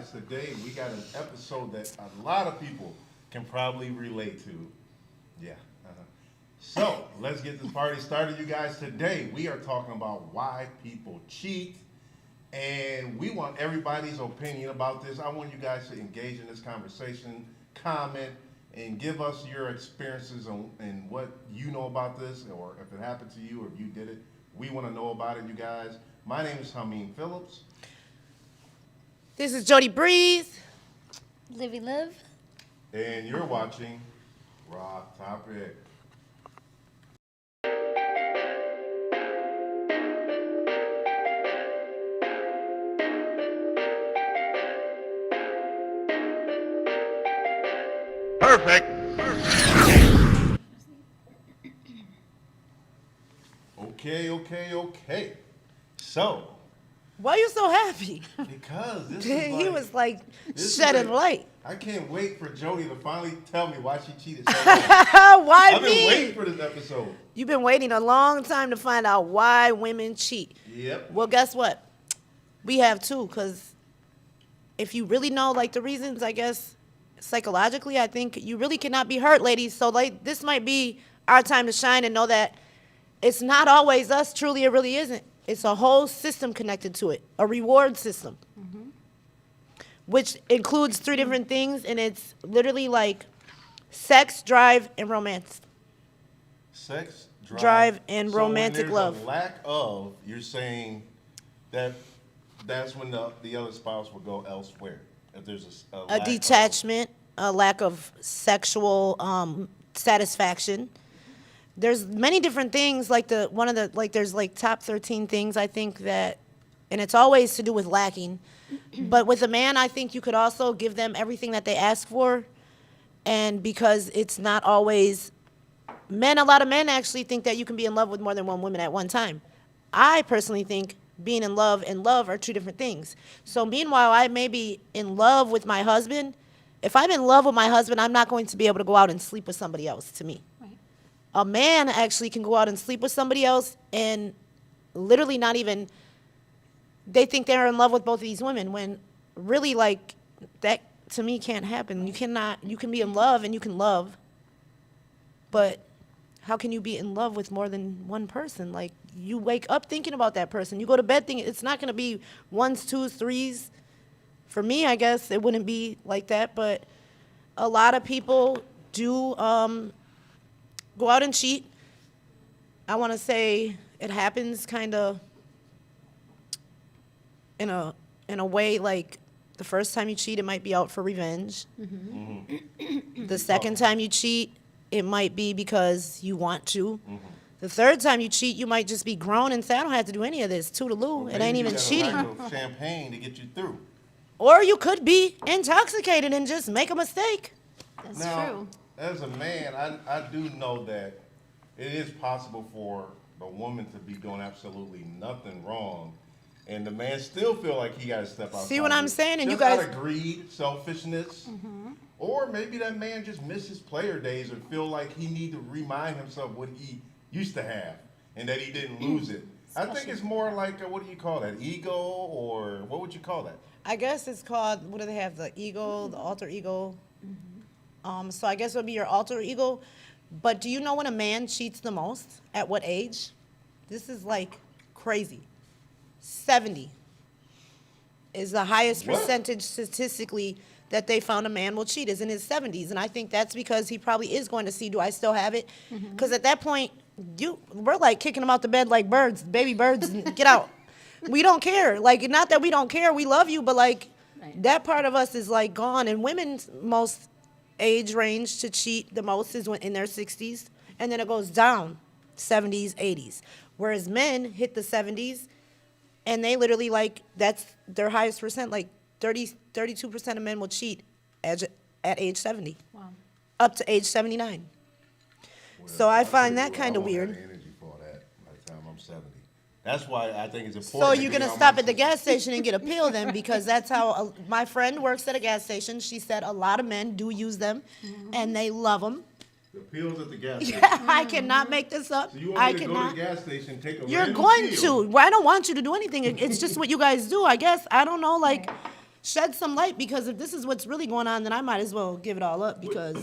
guys, today we got an episode that a lot of people can probably relate to. Yeah. So, let's get this party started, you guys. Today we are talking about why people cheat, and we want everybody's opinion about this. I want you guys to engage in this conversation, comment, and give us your experiences and what you know about this, or if it happened to you, or if you did it. We want to know about it, you guys. My name is Hamin Phillips. This is Jody Breeze. Livy Live. And you're watching Raw Topic. Perfect. Okay. So, Why are you so happy? because this He was like this is shedding like- light. I can't wait for Jody to finally tell me why she cheated so much. Why I've been waiting me? for this episode. You've been waiting a long time to find out why women cheat. Yep. Well, guess what? We have too, because if you really know like the reasons, I guess psychologically, I think you really cannot be hurt, ladies. So like this might be our time to shine and know that it's not always us. Truly, it really isn't. It's a whole system connected to it, a reward system, which includes three different things, and it's literally like sex, drive, and romance. Sex, Drive, and So when romantic there's love. A lack of, you're saying that that's when the other spouse will go elsewhere. If there's a A lack detachment, a lack of sexual satisfaction. There's many different things, like there's like top 13 things I think that, and it's always to do with lacking. But with a man, I think you could also give them everything that they ask for, and because it's not always men, a lot of men actually think that you can be in love with more than one woman at one time. I personally think being in love and love are two different things. So meanwhile, I may be in love with my husband. If I'm in love with my husband, I'm not going to be able to go out and sleep with somebody else, to me. Right. A man actually can go out and sleep with somebody else and literally not even, they think they're in love with both of these women, when really, like, that to me can't happen. You can be in love and you can love, but how can you be in love with more than one person? Like, you wake up thinking about that person. You go to bed thinking, it's not going to be ones, twos, threes. For me, I guess it wouldn't be like that, but a lot of people do go out and cheat. I want to say it happens kind of in a way, like the first time you cheat, it might be out for revenge. The second time you cheat, it might be because you want to. The third time you cheat, you might just be grown and say, I don't have to do any of this. Toodaloo. It ain't even cheating. Champagne to get you through. Or you could be intoxicated and just make a mistake. That's Now, true. as a man, I do know that it is possible for a woman to be doing absolutely nothing wrong, and the man still feel like he got to step outside. See what I'm saying? And you just guys- out of greed, selfishness, or maybe that man just missed his player days and feel like he need to remind himself what he used to have and that he didn't lose it. I think it's more like what do you call that? Ego, or what would you call that? I guess it's called, what do they have? The ego, the alter ego. So I guess it would be your alter ego. But do you know when a man cheats the most? At what age? This is like crazy. 70 is the highest What? percentage statistically that they found a man will cheat, is in his 70s. And I think that's because he probably is going to see, do I still have it? Because at that point, we're like kicking him out the bed like birds, baby birds, and get out. We don't care. Like, not that we don't care, we love you, but like, Right. that part of us is like gone. And women's most age range to cheat the most is when in their 60s, and then it goes down, 70s, 80s. Whereas men hit the 70s, and they literally, like, that's their highest percent, like 32% of men will cheat at age 70, Wow. up to age 79. So I find that kind of I won't have weird. the energy for that by the time I'm 70. That's why I think it's important. So to you're be gonna on stop my at the gas station and get a pill then, because that's how my friend works at a gas station. She said a lot of men do use them, and they love them. The pills at the gas station. I cannot make this up. So you want I me to go cannot. to the gas station, take a You're random going pill? to. Well, I don't want you to do anything. It's just what you guys do, I guess. I don't know. Like, shed some light, because if this is what's really going on, then I might as well give it all up, because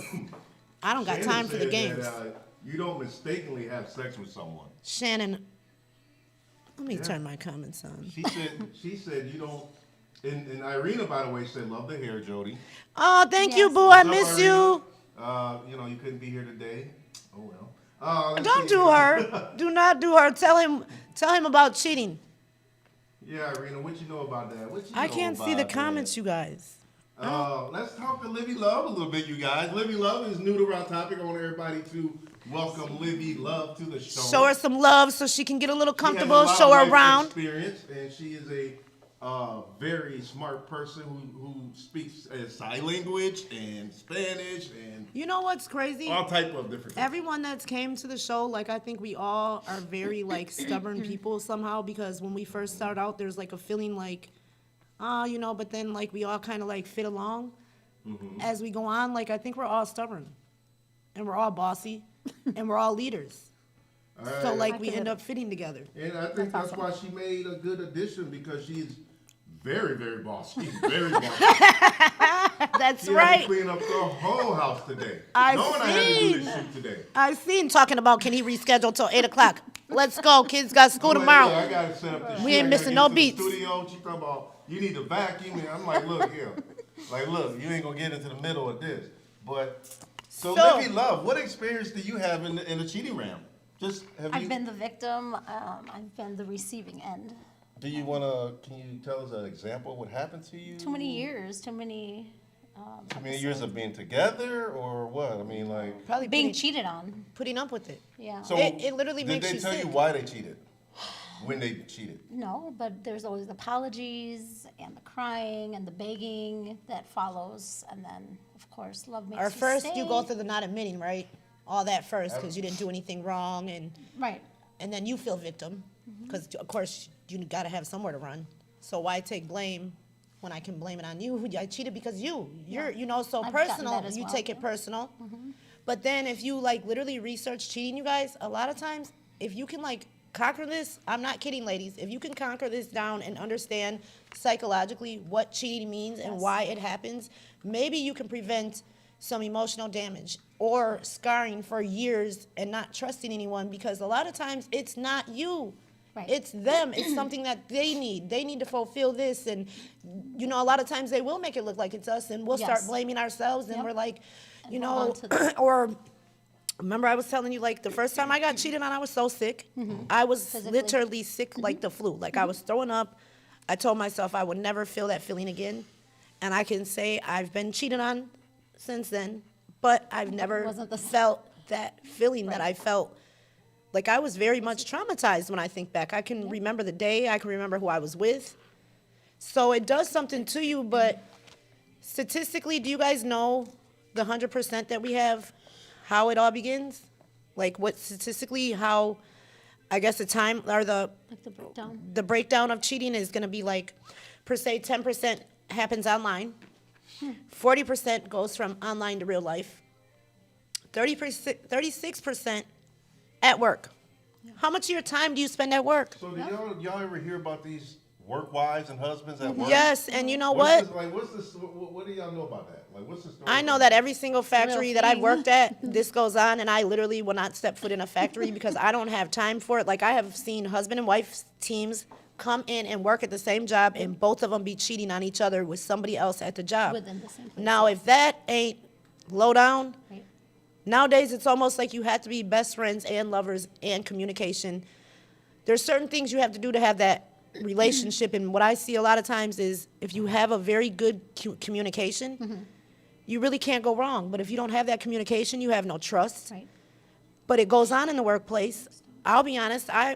I don't got Shannon time for the said games. that, you don't mistakenly have sex with someone. Shannon, let me turn my comments on. She said you don't. And Irina, by the way, said love the hair, Jody. Oh, thank you, Yes. boo. I What's up, miss Irina? you. You couldn't be here today. Oh well. Let's Don't see. do her. Do not do her. Tell him about cheating. Yeah, Irina, what you know about that? What you I know can't see the about comments, that? you guys. Let's talk to Livy Love a little bit, you guys. Livy Love is new to our topic. I want everybody to welcome Livy Love to the show. Show her some love so she can get a little She has a comfortable. lot Show of her life around. Experience, and she is a very smart person who speaks sign language and Spanish and You know what's crazy? all type of different things. Everyone that's came to the show, like, I think we all are very, like, stubborn people somehow, because when we first start out, there's, like, a feeling like, but then, like, we all kind of, like, fit along. As we go on, like, I think we're all stubborn. And we're all bossy. And we're all leaders. All So, right. like, we end up fitting together. And I think that's why she made a good addition, because she's very, very bossy. Very bossy. That's She had to right. clean up the whole house today. I Knowing I had to do this seen. shoot today. I seen talking about, can he reschedule till 8 o'clock? Let's go. Kids got school tomorrow. I gotta set up this We shit. ain't I gotta missing get no to the beats. Studio. She talking about you need to vacuum, and I'm like, look here, you ain't gonna get into the middle of this. But so So- Livy Love, what experience do you have in the cheating realm? Just have I've you? been the victim. I've been the receiving end. Do you can you tell us an example of what happened to you? Too many years, too many. How many years of being together, or what? I mean, like. Probably Being cheated on. putting up with it. Yeah. So It literally makes did you they tell sick. you why they cheated? When they cheated? No, but there's always the apologies and the crying and the begging that follows, and then of course love makes Or you first stay. you go through the not admitting, right? All that first, because you didn't do anything wrong, and Right. then you feel victim, because of course you got to have somewhere to run. So why take blame when I can blame it on you? I cheated because you're so I've gotten personal. that as You well, take it yeah. personal. But then if you like literally research cheating, you guys, a lot of times if you can like conquer this, I'm not kidding, ladies. If you can conquer this down and understand psychologically what cheating means and Yes. why it happens, maybe you can prevent some emotional damage or scarring for years and not trusting anyone, because a lot of times it's not you. Right. It's them. It's something that they need. They need to fulfill this. And, a lot of times they will make it look like it's us, and we'll start Yes. blaming ourselves. And Yep. we're like, And hold on to that. or remember I was telling you, like, the first time I got cheated on, I was so sick. I was Physically. literally sick like the flu. Like, I was throwing up. I told myself I would never feel that feeling again. And I can say I've been cheated on since then, but I've never wasn't the same. felt that feeling that Right. I felt. Like, I was very much traumatized when I think back. I can remember the day. I can remember who I was with. So it does something to you, but statistically, do you guys know the 100% that we have, how it all begins? Like, what statistically, how, I guess the time, or Like the breakdown. the breakdown of cheating is going to be like, per se, 10% happens online, 40% goes from online to real life, 36% at work. How much of your time do you spend at work? So do y'all ever hear about these work wives and husbands at work? Yes, and you know What's what? what do y'all know about that? Like, what's the story? I know that every single factory that I've thing. worked at, this goes on, and I literally will not step foot in a factory because I don't have time for it. Like, I have seen husband and wife teams come in and work at the same job, and both of them be cheating on each other with somebody else at the job. Within the same place, Now, yes. if that ain't low down, Right. nowadays it's almost like you have to be best friends and lovers and communication. There's certain things you have to do to have that relationship, and what I see a lot of times is if you have a very good communication, you really can't go wrong. But if you don't have that communication, you have no trust. Right. But it goes on in the workplace. I'll be honest, I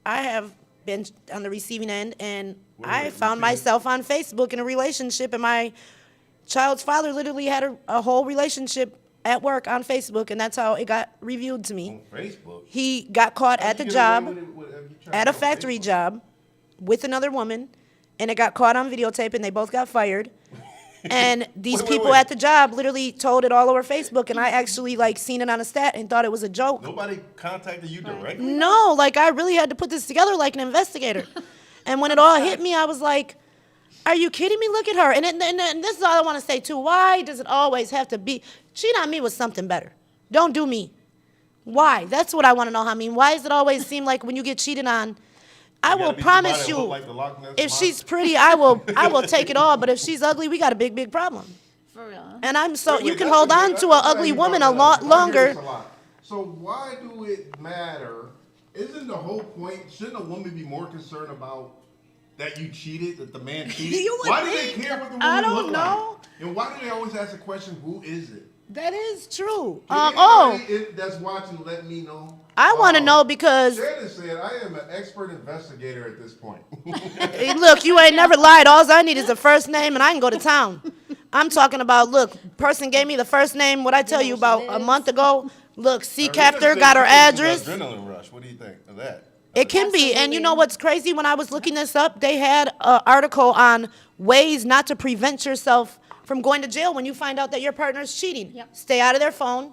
have been on the receiving end, and I wait, found you said- myself on Facebook in a relationship, and my child's father literally had a whole relationship at work on Facebook, and that's how it got reviewed to me. On Facebook. He got caught at the How'd you get away job, with it with- if you tried at to a go on factory Facebook? job, with another woman, and it got caught on videotape, and they both got fired. And these Wait, people wait. at the job literally told it all over Facebook, and I actually like seen it on a stat and thought it was a joke. Nobody contacted you directly? No, like I really had to put this together like an investigator. And when it all hit me, I was like, Are you kidding me? Look at her. And this is all I want to say, too. Why does it always have to be, cheat on me with something better? Don't do me. Why? That's what I want to know, Hamin. Why does it always seem like when you get cheated on, I will promise you, like the Loch Ness if Monster? she's pretty, I will take it all. But if she's ugly, we got a big, big problem. For real. And I'm so, Wait, you can that's hold okay. on to an ugly woman a lot I hear longer. this a lot. So why do it matter? Isn't the whole point, shouldn't a woman be more concerned about that you cheated, that the man cheated? You would Why do think. they care what the woman I don't look know. like? And why do they always ask the question, who is it? That is true. Can Oh, anybody that's watching let me know? I want to know because, Shannon said, I am an expert investigator at this point. hey, look, you ain't never lied. All I need is a first name and I can go to town. I'm talking about, look, person gave me the first name, what I tell you about a month ago. Look, sea captor got her address. Adrenaline rush. What do you think of that? It can be. And you know Absolutely. what's crazy? When I was looking this up, they had an article on ways not to prevent yourself from going to jail when you find out that your partner's cheating. Yep. Stay out of their phone.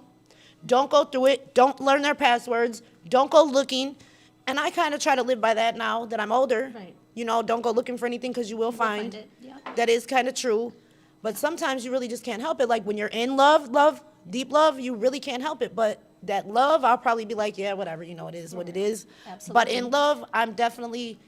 Don't go through it. Don't learn their passwords. Don't go looking. And I kind of try to live by that now that I'm older. Right. You know, don't go looking for anything because you will find. it, yeah. That is kind of true. But sometimes you really just can't help it. Like when you're in love, deep love, you really can't help it. But that love, I'll probably be like, yeah, whatever, you know, it is what it is. But in Absolutely. love, I'm definitely,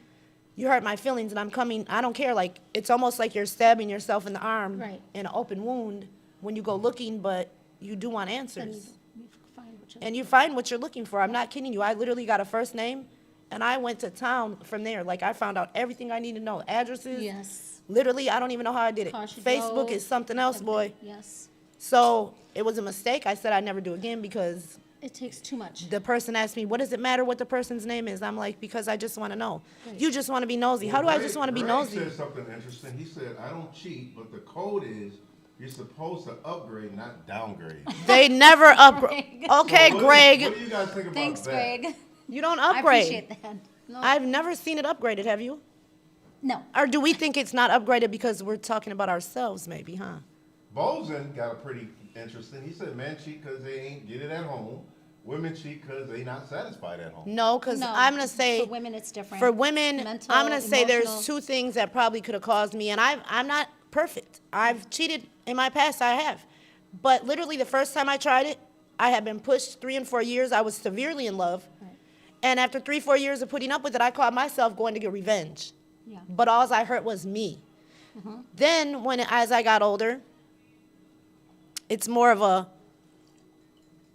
you hurt my feelings and I'm coming, I don't care. Like, it's almost like you're stabbing yourself in the arm Right. in an open wound when you go looking, but you do want Then answers. you find what you're And you find what you're looking for. I'm not kidding you. I literally got a first name and I went to town from there. Like, I found out everything I need to know. Addresses. Yes. Literally, I don't even know how I did it. Car she Facebook drove, is something else, boy. Yes. So it was a mistake. I said I'd never do again because It takes too much. the person asked me, what does it matter what the person's name is? I'm like, because I just want to know. Right. You just want to be nosy. How do I just want to be Greg nosy? said something interesting. He said, I don't cheat, but the code is you're supposed to upgrade, not downgrade. They never upgrade. Okay, So what Greg, do you guys think about Thanks, that? Greg. you don't I upgrade. appreciate that. No. I've never seen it upgraded, have you? no. Or do we think it's not upgraded because we're talking about ourselves maybe, huh? Bozen got a pretty interesting. He said men cheat because they ain't get it at home. Women cheat because they not satisfied at home. No, because No. I'm going to say, For women, it's different. for women, Mental, I'm going to say there's emotional. two things that probably could have caused me, and I'm not perfect. I've cheated in my past, I have. But literally the first time I tried it, I had been pushed 3 and 4 years. I was severely in love. Right. And after 3, 4 years of putting up with it, I caught myself going to get revenge. Yeah. But all I hurt was me. Then as I got older, it's more of a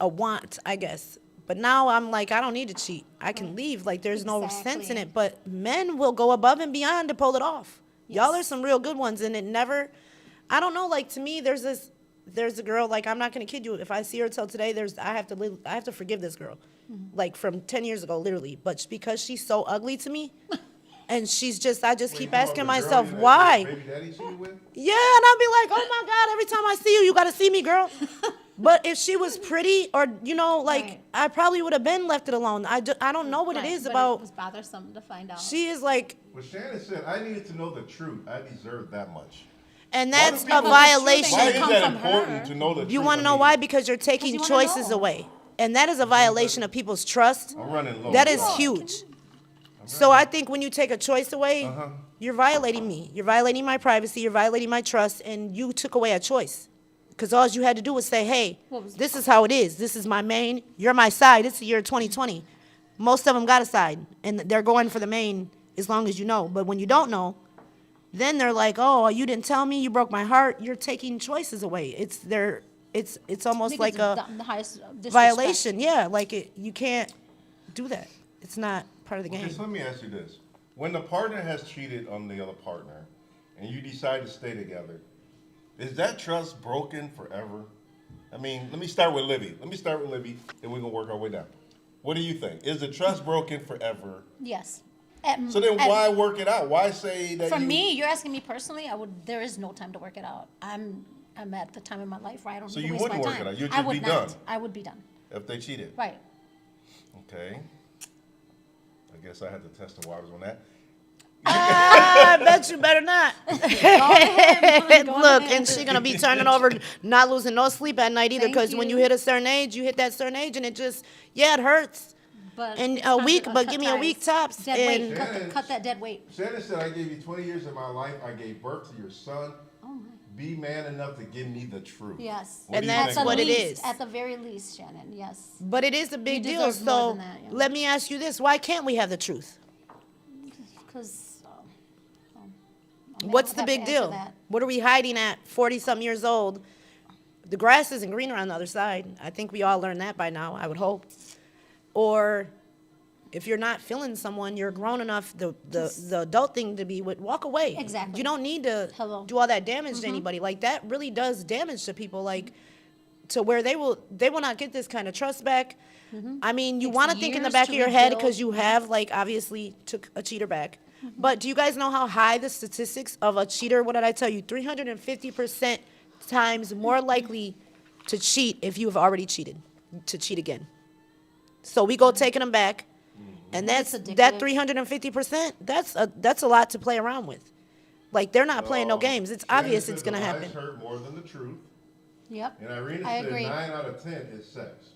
want, I guess. But now I'm like, I don't need to cheat. I can leave. Like, there's no sense in Exactly. it. But men will go above and beyond to pull it off. Y'all are Yes. some real good ones. And it never, I don't know, like, to me, there's a girl, like, I'm not going to kid you. If I see her till today, I have to forgive this girl. Like, from 10 years ago, literally. But because she's so ugly to me, and I just keep asking myself, why? Baby daddy cheated with? Yeah, and I'll be like, oh my God, every time I see you, you got to see me, girl. But if she was pretty or, like, Right. I probably would have been left it alone. I don't know what Right, it is but about. It was bothersome to find out. She is like, Well, Shannon said, I needed to know the truth. I deserve that much. and Why do that's a people- violation. Why is come that from important her. to know the truth? You want to I know mean, why? Because you're taking you wanna choices know. away. And that is a violation of people's trust. I'm running low. That is Wow. huge. So I think when you take a choice away, you're violating me. You're violating my privacy. You're violating my trust. And you took away a choice. Because all you had to do was say, hey, this is how it is. This is my main. You're my side. It's the year 2020. Most of them got a side. And they're going for the main as long as you know. But when you don't know, then they're like, oh, you didn't tell me. You broke my heart. You're taking choices away. It's almost like a the highest disrespect. violation. Yeah, like you can't do that. It's not part of the Okay, game. so let me ask you this. When the partner has cheated on the other partner and you decide to stay together, is that trust broken forever? I mean, let me start with Libby. Then we're going to work our way down. What do you think? Is the trust broken forever? Yes. So then why work it out? Why say that For you... me, you're asking me personally, there is no time to work it out. I'm at the time in my life where I don't So need to you waste wouldn't my work time. it out. You'd I just would be not. done. I would be done. If they cheated? Right. Okay. I guess I had to test the waters on that. I bet you better not. Go ahead. Look, and she gonna be turning over, not losing no sleep at night either. Thank Because when you you. hit a certain age, you hit that certain age, and it hurts. But And it's a time week, to but cut give me a week ties. tops. Dead And weight. Cut that dead weight. Shannon said, I gave you 20 years of my life. I gave birth to your son. Oh my. Be man enough to give me the truth. Yes. What And do you that's think At what the about it least, is. At the very least, Shannon. Yes. but it is a big You deal. deserve more So than that, yeah. let me ask you this: why can't we have the truth? Because. What's the big deal? What are we hiding at 40-something years old? The grass isn't green around the other side. I think we all learned that by now, I would hope. Or if you're not feeling someone, you're grown enough, the adult thing to be would walk away. Exactly. You don't need to Hello. do all that damage to anybody. Like that really does damage to people, like to where they will not get this kind of trust back. I mean, you Takes want to think in the years back to of your head rebuild. because you have like obviously took a cheater back. But do you guys know how high the statistics of a cheater? What did I tell you? 350% times more likely to cheat if you have already cheated, to cheat again. So we go taking them back, and It's that addictive. 350%. That's a lot to play around with. Like they're not playing no games. It's Shannon obvious said it's gonna the happen. lies hurt more than the truth. Yep. And Irina I said agree. 9 out of 10 is sex.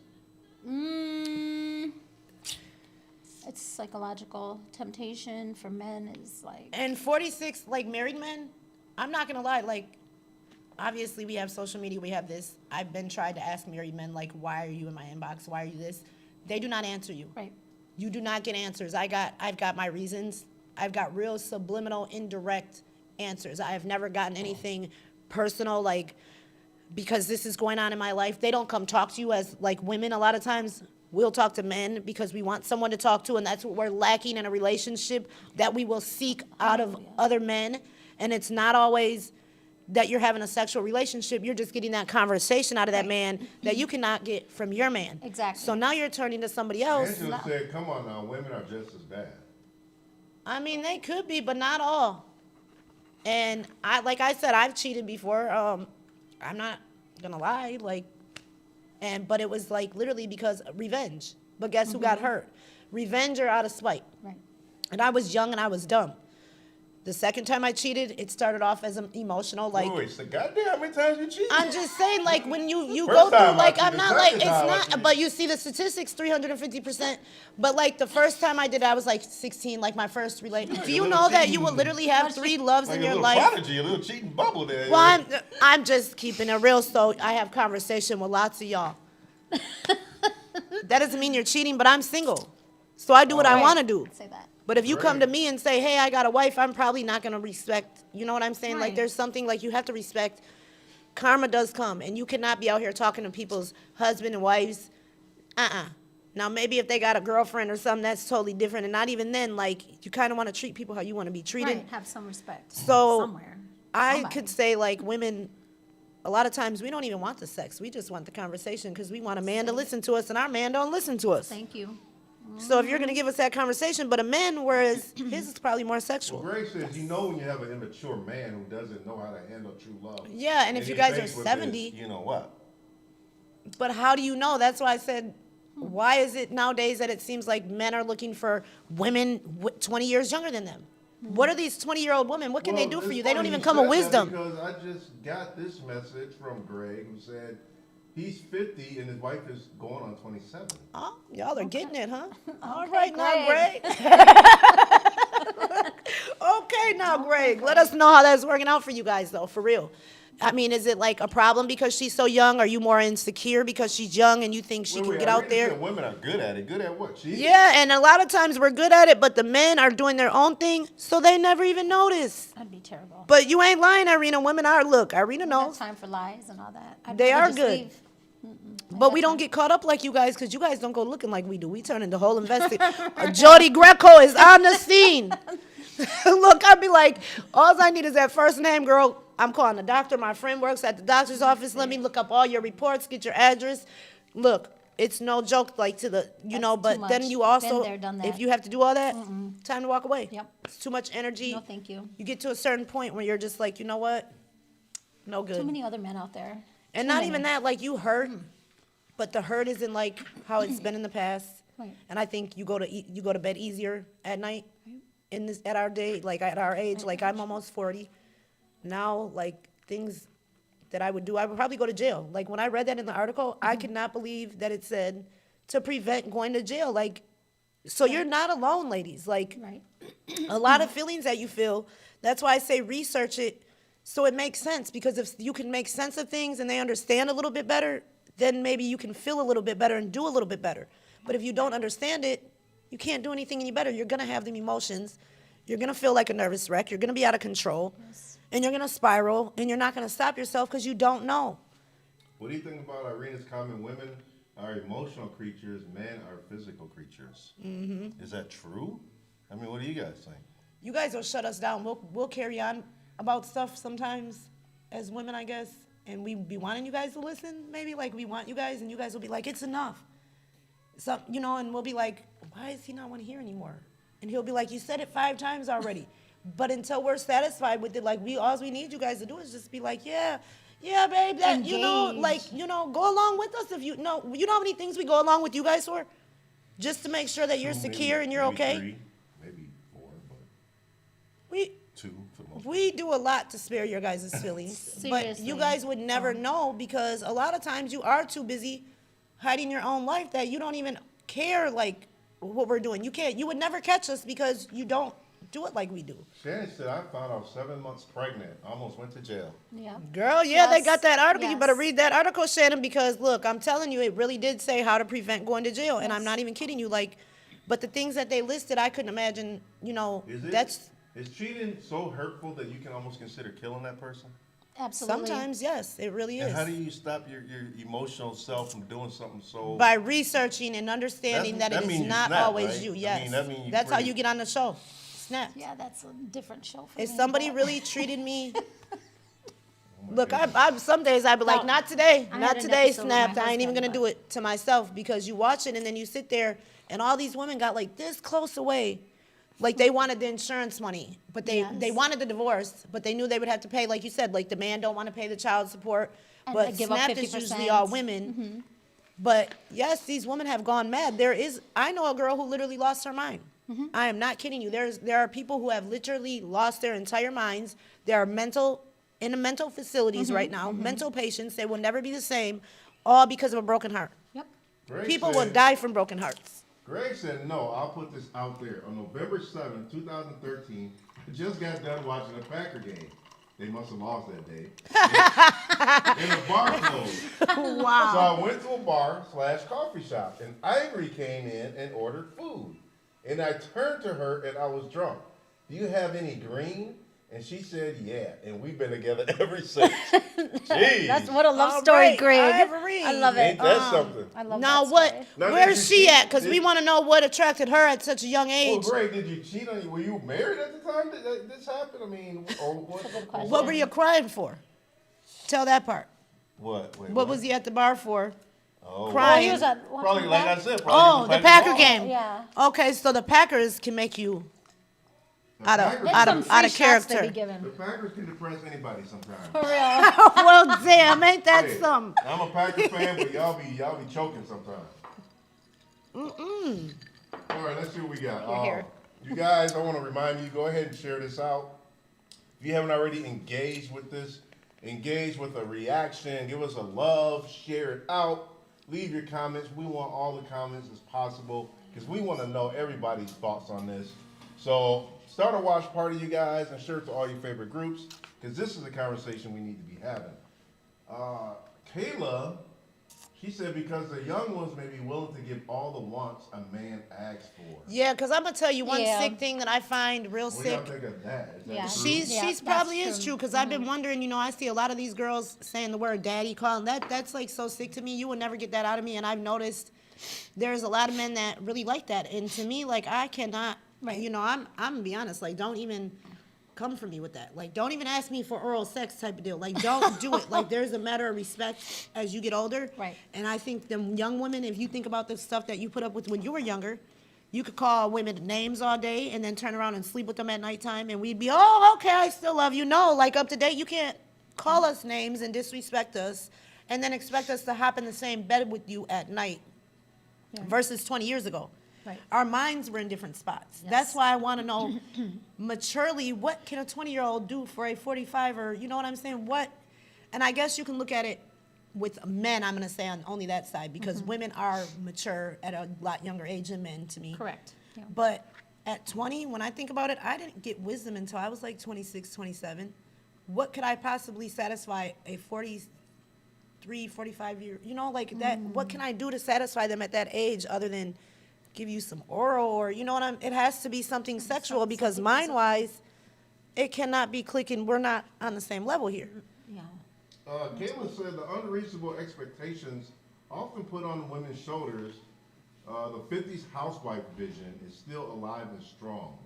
It's psychological. Temptation for men is like. And 46 like married men, I'm not gonna lie, like obviously we have social media, we have this. I've been tried to ask married men like, why are you in my inbox? Why are you this? They do not answer you. Right. You do not get answers. I've got my reasons. I've got real subliminal, indirect answers. I have never gotten anything personal, like because this is going on in my life. They don't come talk to you as like women. A lot of times we'll talk to men because we want someone to talk to, and that's what we're lacking in a relationship that we will seek out of other men. And it's not always that you're having a sexual relationship. You're just getting that conversation out of that man that you cannot get from your man. Exactly. So now you're turning to somebody else. Angela said, come on now, women are just as bad. I mean, they could be, but not all. And like I said, I've cheated before. I'm not gonna lie, but it was like literally because of revenge. But guess who got hurt? Revenge or out of spite. Right. And I was young and I was dumb. The second time I cheated, it started off as an emotional, like. Wait, so goddamn, how many times you cheated? I'm just saying, like, when you First go through, time I like, I'm cheated, not like, second it's time I not, cheated. but you see the statistics, 350%. But, like, the first time I did it, I was, like, 16, like, my first relationship. Like Do a you little know that you cheating- will literally have 3 loves like in a your little life? prodigy, a little cheating bubble there. Well, I'm just keeping it real, so I have conversation with lots of y'all. That doesn't mean you're cheating, but I'm single. So I do what I Right. want to do. Say that. But if you come to Right. me and say, hey, I got a wife, I'm probably not going to respect, you know what I'm saying? Like, Right. there's something, like, you have to respect. Karma does come, and you cannot be out here talking to people's husband and wives. Now, maybe if they got a girlfriend or something, that's totally different. And not even then, like, you kind of want to treat people how you want to be treated. Right. Have some respect. So, somewhere. I Somebody. could say, like, women, a lot of times we don't even want the sex. We just want the conversation because we want a man to listen to us, and our man don't listen to us. Thank you. So if you're going to give us that conversation, but a man, whereas his is probably more Well, sexual. Greg says, you know when you have an immature man who doesn't know how to handle true love. Yeah, and if you he guys are thinks with 70, his, you know what? but how do you know? That's why I said, why is it nowadays that it seems like men are looking for women 20 years younger than them? What are these 20-year-old women? What can they Well, do for it's you? They don't funny even you come with said that wisdom. Because I just got this message from Greg who said he's 50 and his wife is going on 27. Oh, y'all are getting it, huh? All Okay, right now, Greg. Greg. Okay now, Greg. Let us know how that's working out for you guys, though, for real. I mean, is it like a problem because she's so young? Are you more insecure because she's young and you think she can get out Irina there? said women are good at it. Good at what? Cheating? Yeah, and a lot of times we're good at it, but the men are doing their own thing, so they never even notice. That'd be terrible. But you ain't lying, Irina. Women are. Look, Irina Not knows. time for lies and all that. I'd They rather are just good. leave. But we don't get caught up like you guys because you guys don't go looking like we do. We turn into whole investigation. Jody Greco is on the scene. Look, I'd be like, all I need is that first name, girl. I'm calling the doctor. My friend works at the doctor's office. Let me look up all your reports, get your address. Look, it's no joke, like to the, That's but too then much. you also, Been there, done that. if you have to do all that, time to walk away. Yep. It's too much energy. No, thank you. You get to a certain point where you're just like, you know what? No good. Too many other men out there. And Too not many. even that, like you hurt, but the hurt isn't like how it's been in the past. Right. And I think you go to bed easier at night in this at our day, like at our age. Like I'm almost 40 now. Like things that I would do, I would probably go to jail. Like when I read that in the article, I could not believe that it said to prevent going to jail. Like So you're not alone, ladies. Like, Right. a lot of feelings that you feel. That's why I say research it so it makes sense. Because if you can make sense of things and they understand a little bit better, then maybe you can feel a little bit better and do a little bit better. But if you don't understand it, you can't do anything any better. You're going to have them emotions. You're going to feel like a nervous wreck. You're going to be out of control. And you're going to spiral. And you're not going to stop yourself because you don't know. What do you think about Irina's comment? Women are emotional creatures, men are physical creatures. Mm-hmm. Is that true? I mean, what do you guys think? You guys will shut us down. We'll carry on about stuff sometimes as women, I guess. And we be wanting you guys to listen, maybe. Like, we want you guys, and you guys will be like, it's enough. So, you know, and we'll be like, why does he not want to hear anymore? And he'll be like, you said it 5 times already. But until we're satisfied with it, like, all we need you guys to do is just be like, yeah, babe, that, you know, Engage. like, you know, go along with us if you know how many things we go along with you guys for? Just to make sure that you're Two, secure maybe- and you're maybe okay. 3, maybe 4, but We 2 for the most part. we do a lot to spare your guys' feelings. But Seriously. you guys would never know because a lot of times you are too busy hiding your own life that you don't even care, like, what we're doing. You would never catch us because you don't do it like we do. Shannon said, I found out 7 months pregnant. Almost went to jail. Yeah. Girl, yeah, they Yes, got that article. You better yes. read that article, Shannon, because look, I'm telling you, it really did say how to prevent going to jail. And I'm Yes. not even kidding you. Like, but the things that they listed, I couldn't imagine, you know, Is cheating so hurtful that you can almost consider killing that person? Absolutely. sometimes, yes, it really And is. how do you stop your emotional self from doing something so... By researching and understanding that That it mean is you not snap, always right? you. I mean, Yes, that mean you that's how pretty- you get on the show. Snap. Yeah, that's a different show for If me, somebody but- really treated me, Oh my look, goodness. I some days I'd be like, No, not today, I not had an today, episode with my snapped. I ain't even husband, gonna do it to myself because you watch it and then you sit there and all these women got like this close away. Like they wanted the insurance money, but they Yes. wanted the divorce, but they knew they would have to pay, like you said, like the man don't want to pay the child support, And but they give up snapped is 50%. usually all women. But yes, these women have gone mad. I know a girl who literally lost her mind. I am not kidding you. There are people who have literally lost their entire minds. There are in the mental facilities right now, mental patients. They will never be the same, all because of a broken heart. Yep. Greg People will said- die from broken hearts. Greg said, no, I'll put this out there. On November 7th, 2013, I just got done watching a Packer game. They must have lost that day. And the bar closed. Wow. So I went to a bar/coffee shop, and Ivory came in and ordered food. And I turned to her, and I was drunk. Do you have any green? And she said, yeah. And we've been together ever since. Jeez. That's what a love All story, right, Greg. Ivory. I love it. Ain't that something? I love Now that what? story. Now, Where's did you she cheat? at? Because we Did- want to know what attracted her at such a young Well, age. Greg, did you cheat on you? Were you married at the time that this happened? I mean, or what? That's a good question. What were you crying for? Tell that part. What? Wait, What was he at the bar for? Oh, crying? He was at watching Probably, like I that. said, Oh, probably the Packer ball. game. Yeah. Okay, so the Packers can make you The out of Packers- There's out some of free out of shots they be character. giving. The Packers can depress anybody sometimes. For real. Well, damn, ain't that Hey, some? I'm a Packer fan, but y'all be choking sometimes. All right, let's see what we got. Here. You guys, I want to remind you, go ahead and share this out. If you haven't already engaged with this, engage with a reaction, give us a love, share it out, leave your comments. We want all the comments as possible because we want to know everybody's thoughts on this. So start a watch party, you guys, and share it to all your favorite groups because this is a conversation we need to be having. Kayla, she said because the young ones may be willing to give all the wants a man asks for. Yeah, because I'm gonna tell you one Yeah. sick thing that I find real What do y'all sick. think of that? Is that Yeah. true? She's Yeah, she's that's probably is true. true because I've been wondering. You know, I see a lot of these girls saying the word "daddy," calling that's like so sick to me. You would never get that out of me, and I've noticed there's a lot of men that really like that. And to me, like I cannot. Right. You know, I'm gonna be honest. Like, don't even come for me with that. Like, don't even ask me for oral sex type of deal. Like, don't do it. Like, there's a matter of respect as you get older. Right. And I think the young women, if you think about the stuff that you put up with when you were younger, you could call women names all day and then turn around and sleep with them at nighttime, and we'd be, oh, okay, I still love you. No, like up to date, you can't call us names and disrespect us and then expect us to hop in the same bed with you at night versus 20 years ago. Right. Our minds were in different spots. That's why I want to know maturely, what can a 20-year-old do for a 45 or, you know what I'm saying? What? And I guess you can look at it with men, I'm going to say on only that side because women are mature at a lot younger age than men to me. Correct. Yeah. But at 20, when I think about it, I didn't get wisdom until I was like 26, 27. What could I possibly satisfy a 43, 45-year, like that? What can I do to satisfy them at that age other than give you some oral or, it has to be something sexual because mind-wise, it cannot be clicking. We're not on the same level here. Yeah. Caitlin said the unreasonable expectations often put on women's shoulders. The 50s housewife vision is still alive and strong.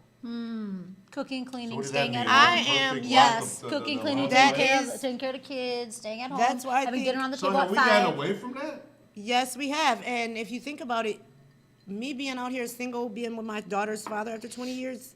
Cooking, cleaning, So what does that staying mean? at I home. am, Perfect yes. life of Cooking, the cleaning, That taking care of the kids, staying at home. That's why I having think- dinner on the So table have at we 5. gotten away from that? Yes, we have. And if you think about it, me being out here single, being with my daughter's father after 20 years,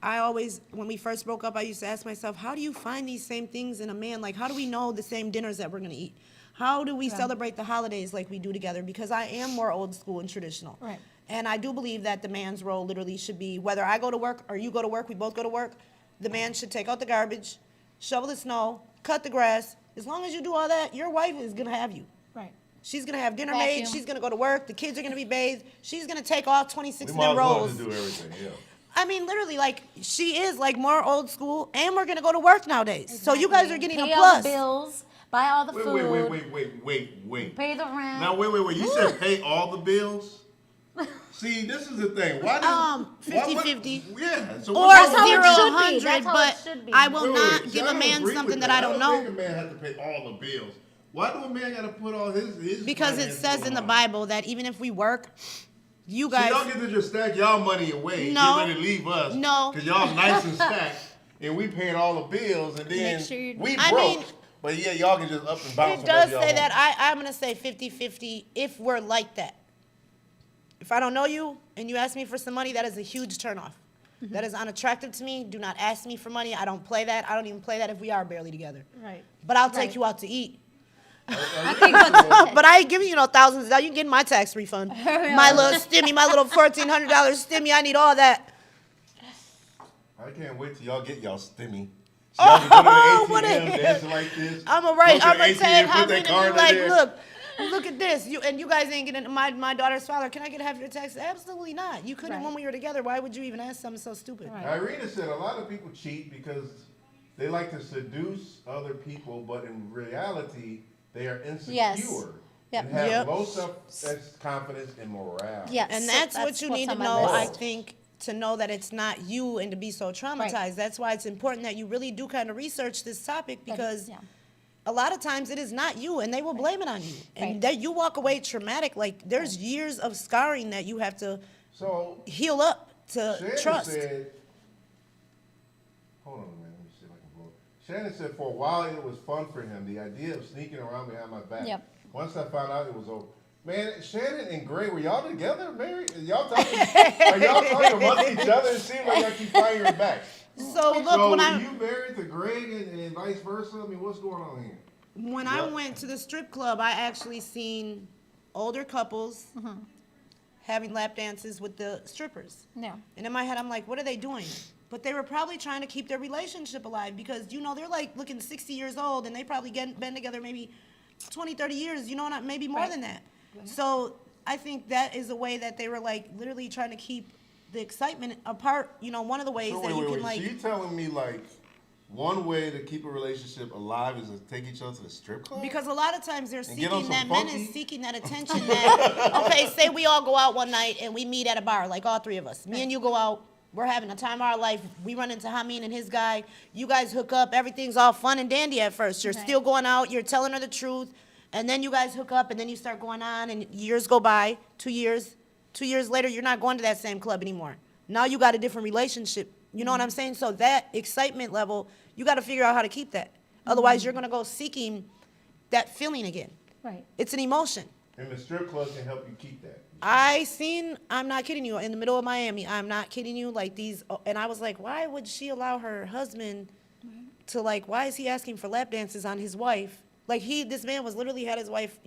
I always, when we first broke up, I used to ask myself, how do you find these same things in a man? Like, how do we know the same dinners that we're going to eat? How do we celebrate the holidays like we do together? Because I am more old school and traditional. Right. And I do believe that the man's role literally should be, whether I go to work or you go to work, we both go to work, the man should take out the garbage, shovel the snow, cut the grass. As long as you do all that, your wife is going to have you. Right. She's going to have dinner made. Vacuum. She's going to go to work. The kids are going to be bathed. She's going to take all 26 We of them might as well rolls. just do everything, yeah. I mean, literally, like, she is, like, more old school, and we're going to go to work nowadays. So you guys are getting Pay a all plus. the bills, buy all the Wait, food, wait. pay the rent. Now, wait. You said pay all the bills? See, this is the thing. Why do 50-50. Yeah. So Or what's how it 0 should be. 100, That's how it but should be. I will Wait, not see, give I a don't man agree something with that I don't I think know. a man has to pay all the bills. Why do a man got to put all his Because it finances says on in the line? Bible that even if we work, you So y'all guys, get to just stack y'all money away, No. get ready to leave us. No. Because y'all nice and stacked, and we paying all the bills, and then Make sure you- we I broke. mean, but yeah, y'all can just up and bounce. it does whenever y'all say want. that. I'm going to say 50-50 if we're like that. If I don't know you and you ask me for some money, that is a huge turnoff. That is unattractive to me. Do not ask me for money. I don't play that. I don't even play that if we are barely together. Right. But I'll take Right. you out to eat. I think that's But I ain't giving you no thousands. You can get my tax refund. My little stimmy, my little $1,400 stimmy. I need all that. I can't wait till y'all get y'all stimmy. So y'all can Oh, go what to a the ATM dancing like this. I'm gonna write. Go to I'm the gonna tag ATM, how put that many card you in like. there. Look at this. You guys ain't getting my daughter's father. Can I get half your taxes? Absolutely not. You couldn't Right. when we were together. Why would you even ask something so stupid? Right. Irina said a lot of people cheat because they like to seduce other people, but in reality, they are insecure Yes. Yep. and have Yep. low self-confidence and morale. Yes. And that's what you what's need to on my know. list. I think to know that it's not you and to be so traumatized. Right. That's why it's important that you really do kind of research this topic because. Yeah. A lot of times it is not you, and they will blame it on you. And Right. that you walk away traumatic. Like there's years of scarring that you have to So heal up to Shannon trust. said, hold on a minute, let me see if I can blow it. Shannon said for a while it was fun for him, the idea of sneaking around behind my back. Yep. Once I found out it was over. Man, Shannon and Gray, were y'all together, married? Are y'all talking amongst each other? It seems like I keep finding your back. So look, So when were I you married to Greg and vice versa? I mean, what's going on here? when I went to the strip club, I actually seen older couples having lap dances with the strippers. Yeah. And in my head, I'm like, what are they doing? But they were probably trying to keep their relationship alive because, they're like looking 60 years old and they probably been together maybe 20, 30 years, maybe more Right. than that. So I think that is a way that they were like literally trying to keep the excitement apart. One of the ways So that you can like. So you telling me like one way to keep a relationship alive is to take each other to the strip club? Because a lot of times they're get on seeking some that men funky- is seeking that attention that okay, say we all go out one night and we meet at a bar, like all three of us. Me and you go out, we're having a time of our life. We run into Hamin and his guy. You guys hook up, everything's all fun and dandy at first. You're Right. still going out, you're telling her the truth, and then you guys hook up and then you start going on and years go by, 2 years. 2 years later, you're not going to that same club anymore. Now you got a different relationship. You know what I'm saying? So that excitement level, you got to figure out how to keep that. Otherwise, you're going to go seeking that feeling again. Right. It's an emotion. And the strip club can help you keep that. I'm not kidding you, in the middle of Miami, I'm not kidding you, like and I was like, why would she allow her husband to why is he asking for lap dances on his wife? Like this man was literally had his wife,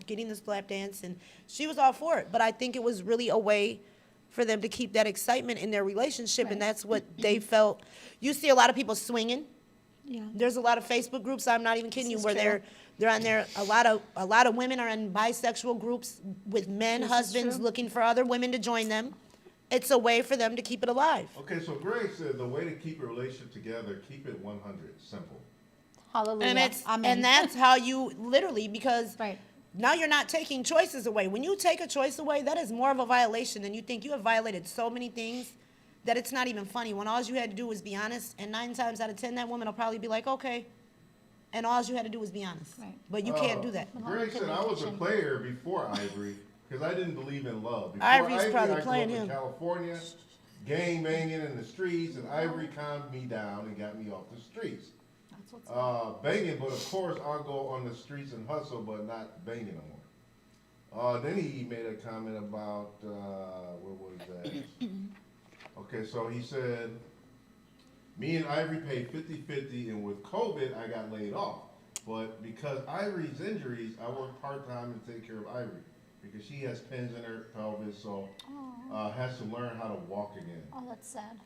getting this lap dance and she was all for it. But I think it was really a way for them to keep that excitement in their relationship and Right. that's what they felt. You see a lot of people swinging. Yeah. There's a lot of Facebook groups, I'm not even kidding you, This is where true. they're on there. A lot of women are in bisexual groups with men, This is husbands true. looking for other women to join them. It's a way for them to keep it alive. Okay, so Greg said the way to keep a relationship together, keep it 100. Simple. Hallelujah. And Amen. that's how you literally, because Right. now you're not taking choices away. When you take a choice away, that is more of a violation, and you think you have violated so many things that it's not even funny. When all you had to do was be honest, and 9 times out of 10, that woman will probably be like, okay. And all you had to do was be honest. Right. But you can't do that. Greg said I was a Communication. player before Ivory because I didn't believe in love. Before Ivory's Ivory, probably I grew playing up in him. California, gang banging in the streets, and Ivory calmed me down and got me off the streets. That's what's up. Banging, but of course I'll go on the streets and hustle, but not banging no more. Then he made a comment about, where was that? Okay, so he said, me and Ivory paid 50-50, and with COVID, I got laid off. But because Ivory's injuries, I work part-time to take care of Ivory because she has pins in her pelvis, so has to learn how to walk again. Oh, that's sad.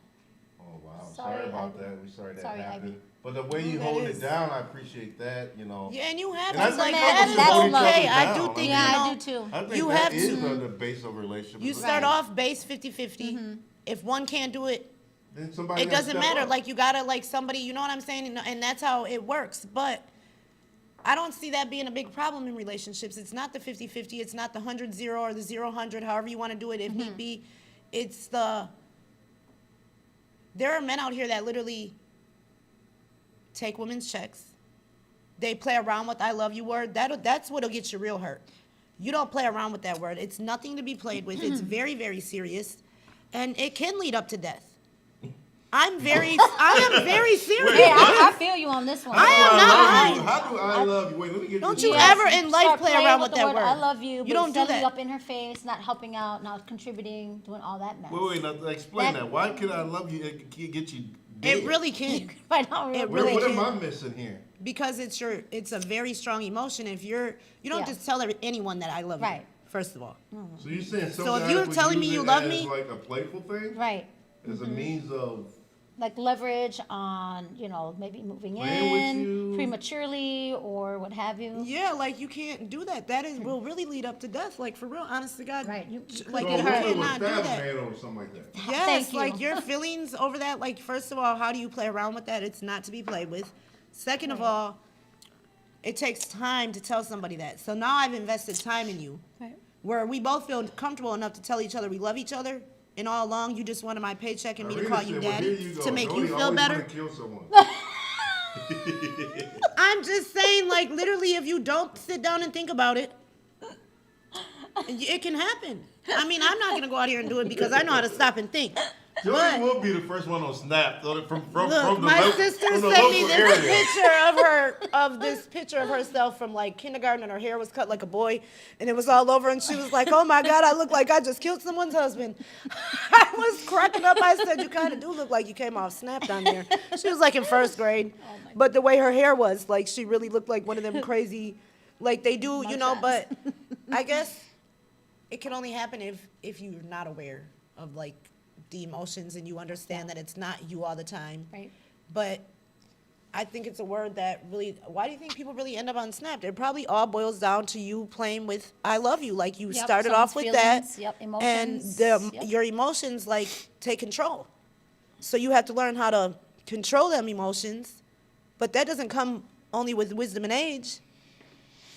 Oh, wow. Sorry, Sorry about Ivy. that. We sorry that Sorry, happened. Ivy. But the way you That hold is- it down, I appreciate that, you know. Yeah, and you have And I to, think like, couples that should hold is each other okay. I down. do I think, mean- Yeah, you know, I do too. I think You that have is to- the base of a relationship. you is start that. off base 50-50. If one can't do it, Then somebody it gotta doesn't step matter. up. Like, you gotta, like, somebody, you know what I'm saying? And that's how it works. But I don't see that being a big problem in relationships. It's not the 50-50. It's not the 100-0 or the 0-100, however you want to do it, if need be. It's there are men out here that literally take women's checks. They play around with "I love you" word. That's what'll get you real hurt. You don't play around with that word. It's nothing to be played with. It's very, very serious, and it can lead up to death. I am very serious. Hey, I feel you on this one. I am not lying. How do I love you? Wait, let me get Don't this you right. ever in life Start play playing around with the that word word. I love you, You but don't do setting that. up in her face, not helping out, not contributing, doing all that mess. Wait, now explain That- that. Why could I love you? It can get you dead. It really can. I know, It What, really what am can. I missing here? Because it's a very strong emotion. If you don't Yeah. just tell anyone that I love you. Right. First of all, So you're saying some So if guys you're would telling use me you it love as me- like a playful thing, Right. as a means of Like leverage on, maybe moving Playing with in you. prematurely or what have you. yeah, like you can't do that. Will really lead up to death. Like for real, honest to God. Right, you like so you a woman would cannot do stab a that. man or something like that. Yes, Thank you. like your feelings over that. Like first of all, how do you play around with that? It's not to be played with. Second of Right. all, it takes time to tell somebody that. So now I've invested time in you, Right. where we both feel comfortable enough to tell each other we love each other. And all along, you just wanted my paycheck and me to Irina call said, you well, daddy here you go. to make Jody you feel always better. wanna kill someone. I'm just saying, like, literally, if you don't sit down and think about it, it can happen. I mean, I'm not going to go out here and do it because I know how to stop and think. Jody But- will be the first one on Snap from Look, the my lo- sister from the sent me local this area. picture of herself from like kindergarten, and her hair was cut like a boy, and it was all over, and she was like, "Oh my God, I look like I just killed someone's husband." I was cracking up. I said, "You kind of do look like you came off Snap down there." She was like in first grade, but the way her hair was, like, she really looked like one of them crazy, like they do, But I guess it can only happen if you're not aware of like the emotions and you understand that it's not you all the time. Right. But I think it's a word that really, why do you think people really end up on Snap? It probably all boils down to you playing with "I love you." Like you Yep, started off with someone's that. feelings, yep, And emotions, yep. your emotions like take control. So you have to learn how to control them emotions. But that doesn't come only with wisdom and age.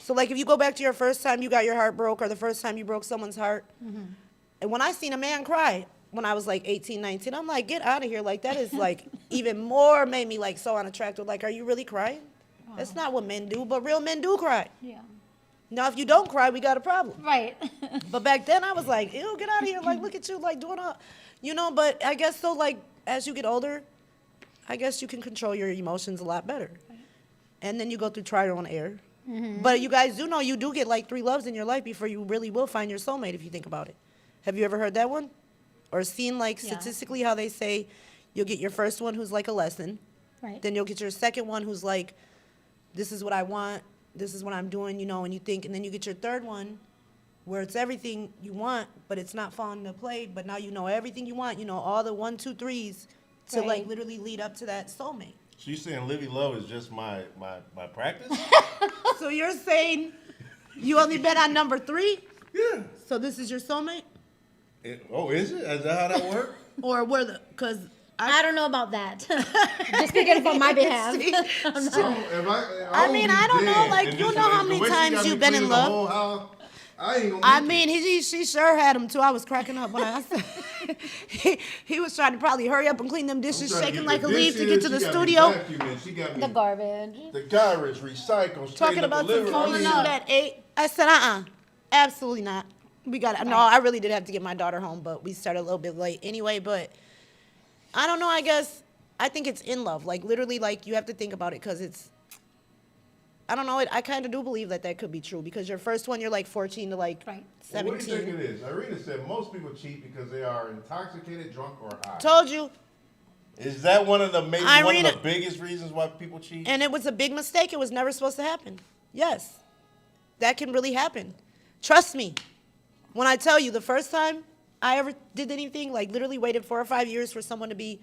So like if you go back to your first time you got your heart broke, or the first time you broke someone's heart. And when I seen a man cry when I was like 18, 19, I'm like, get out of here. Like that is like even more made me like so unattractive. Like, are you really crying? That's not what men do, but real men do cry. Yeah. Now, if you don't cry, we got a problem. Right. But back then I was like, ew, get out of here. Like, look at you, like doing all, but I guess so like as you get older, I guess you can control your emotions a lot better. And then you go through trial and error. But you guys do know you do get like 3 loves in your life before you really will find your soulmate if you think about it. Have you ever heard that one? Or seen like Yeah. statistically how they say you'll get your first one who's like a lesson. Right. Then you'll get your second one who's like, this is what I want, this is what I'm doing, and you think, and then you get your third one where it's everything you want, but it's not falling into play, but now you know everything you want, all the 1, 2, 3s to like Right. literally lead up to that soulmate. So you saying Livy Love is just my practice? So you're saying you only bet on number 3? Yeah. So this is your soulmate? Is it? Is that how that works? Or were the, because I don't know about that. Just speaking for my behalf. See, I mean, I don't know, like, you know how many times you've been in love? I ain't gonna I make mean, she sure had him too. I was cracking up when I said he was trying to probably hurry up and clean them dishes, shaking like a leaf to get to the studio. She got me The garbage. the garbage, recycle, Talking about some pulling up at 8. I said, absolutely not. We got it. No, I really did have to get my daughter home, but we started a little bit late anyway. But I don't know. I think it's in love. Like literally, like you have to think about it because it's. I don't know. I kind of do believe that could be true because your first one, you're like 14 to like Right. 17. What do you think it is? Irina said most people cheat because they are intoxicated, drunk, or high. Told you. Is that one of the one of Irina- the biggest reasons why people cheat? And it was a big mistake. It was never supposed to happen. Yes. That can really happen. Trust me. When I tell you the first time I ever did anything, like literally waited 4 or 5 years for someone to be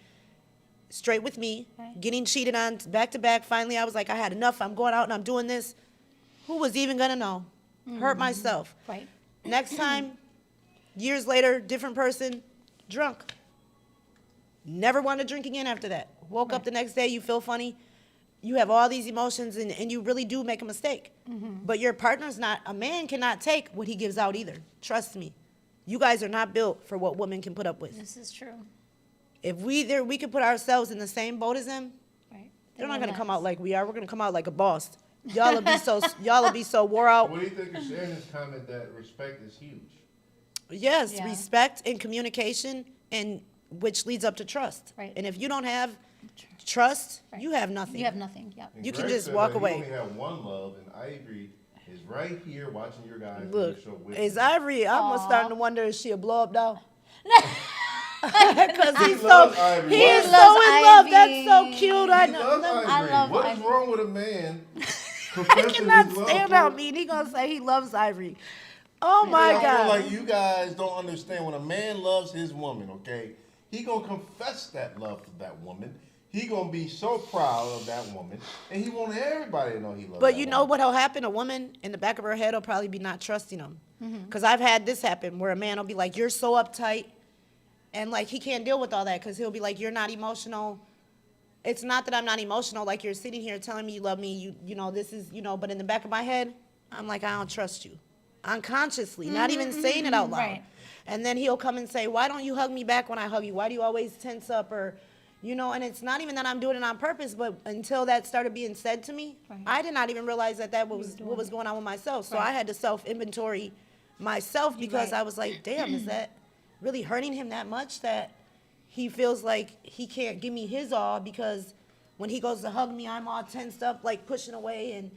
straight with me, Right. getting cheated on back to back. Finally, I was like, I had enough. I'm going out and I'm doing this. Who was even going to know? Hurt myself. Right. Next time, years later, different person, drunk. Never wanted to drink again after that. Woke up the next day, you feel funny. You have all these emotions and you really do make a mistake. But your partner's not, a man cannot take what he gives out either. Trust me. You guys are not built for what women can put up with. This is true. If we could put ourselves in the same boat as them, Right. they're Then not we're gonna come out nuts. like we are. We're gonna come out like a boss. Y'all will be so wore out. What do you think of Shannon's comment that respect is huge? Yes, Yeah. respect and communication, and which leads up to trust. Right. And if you don't have trust, Right. you have nothing. You have nothing. Yep. And You can Greg just said walk that away. He only had one love, and Ivory is right here watching your guys. Look, show with is you. Ivory? I'm almost Aw. starting to wonder if she'll blow up now. Because He he's so loves Ivory. he He is so in loves love. That's so Ivy. cute. I He know. loves I Ivory. love What is Ivory. wrong with a man I confessing cannot his love stand for- out me. He gonna say he loves Ivory. Oh my I feel God. like you guys don't understand when a man loves his woman, okay? He gonna confess that love to that woman. He gonna be so proud of that woman, and he want everybody to know he loves. But that you know woman. what'll happen? A woman in the back of her head will probably be not trusting him. Because I've had this happen where a man will be like, "You're so uptight," and like he can't deal with all that because he'll be like, "You're not emotional." It's not that I'm not emotional. Like you're sitting here telling me you love me. You know this is But in the back of my head, I'm like, I don't trust you, unconsciously, not even saying it out loud. Right. And then he'll come and say, "Why don't you hug me back when I hug you? Why do you always tense up?" Or and it's not even that I'm doing it on purpose, but until that started being said to me, Right. I did not even realize that was what was going on with myself. So I had to self-inventory myself because Right. I was like, damn, is that really hurting him that much that he feels like he can't give me his all because when he goes to hug me, I'm all tensed up, like pushing away.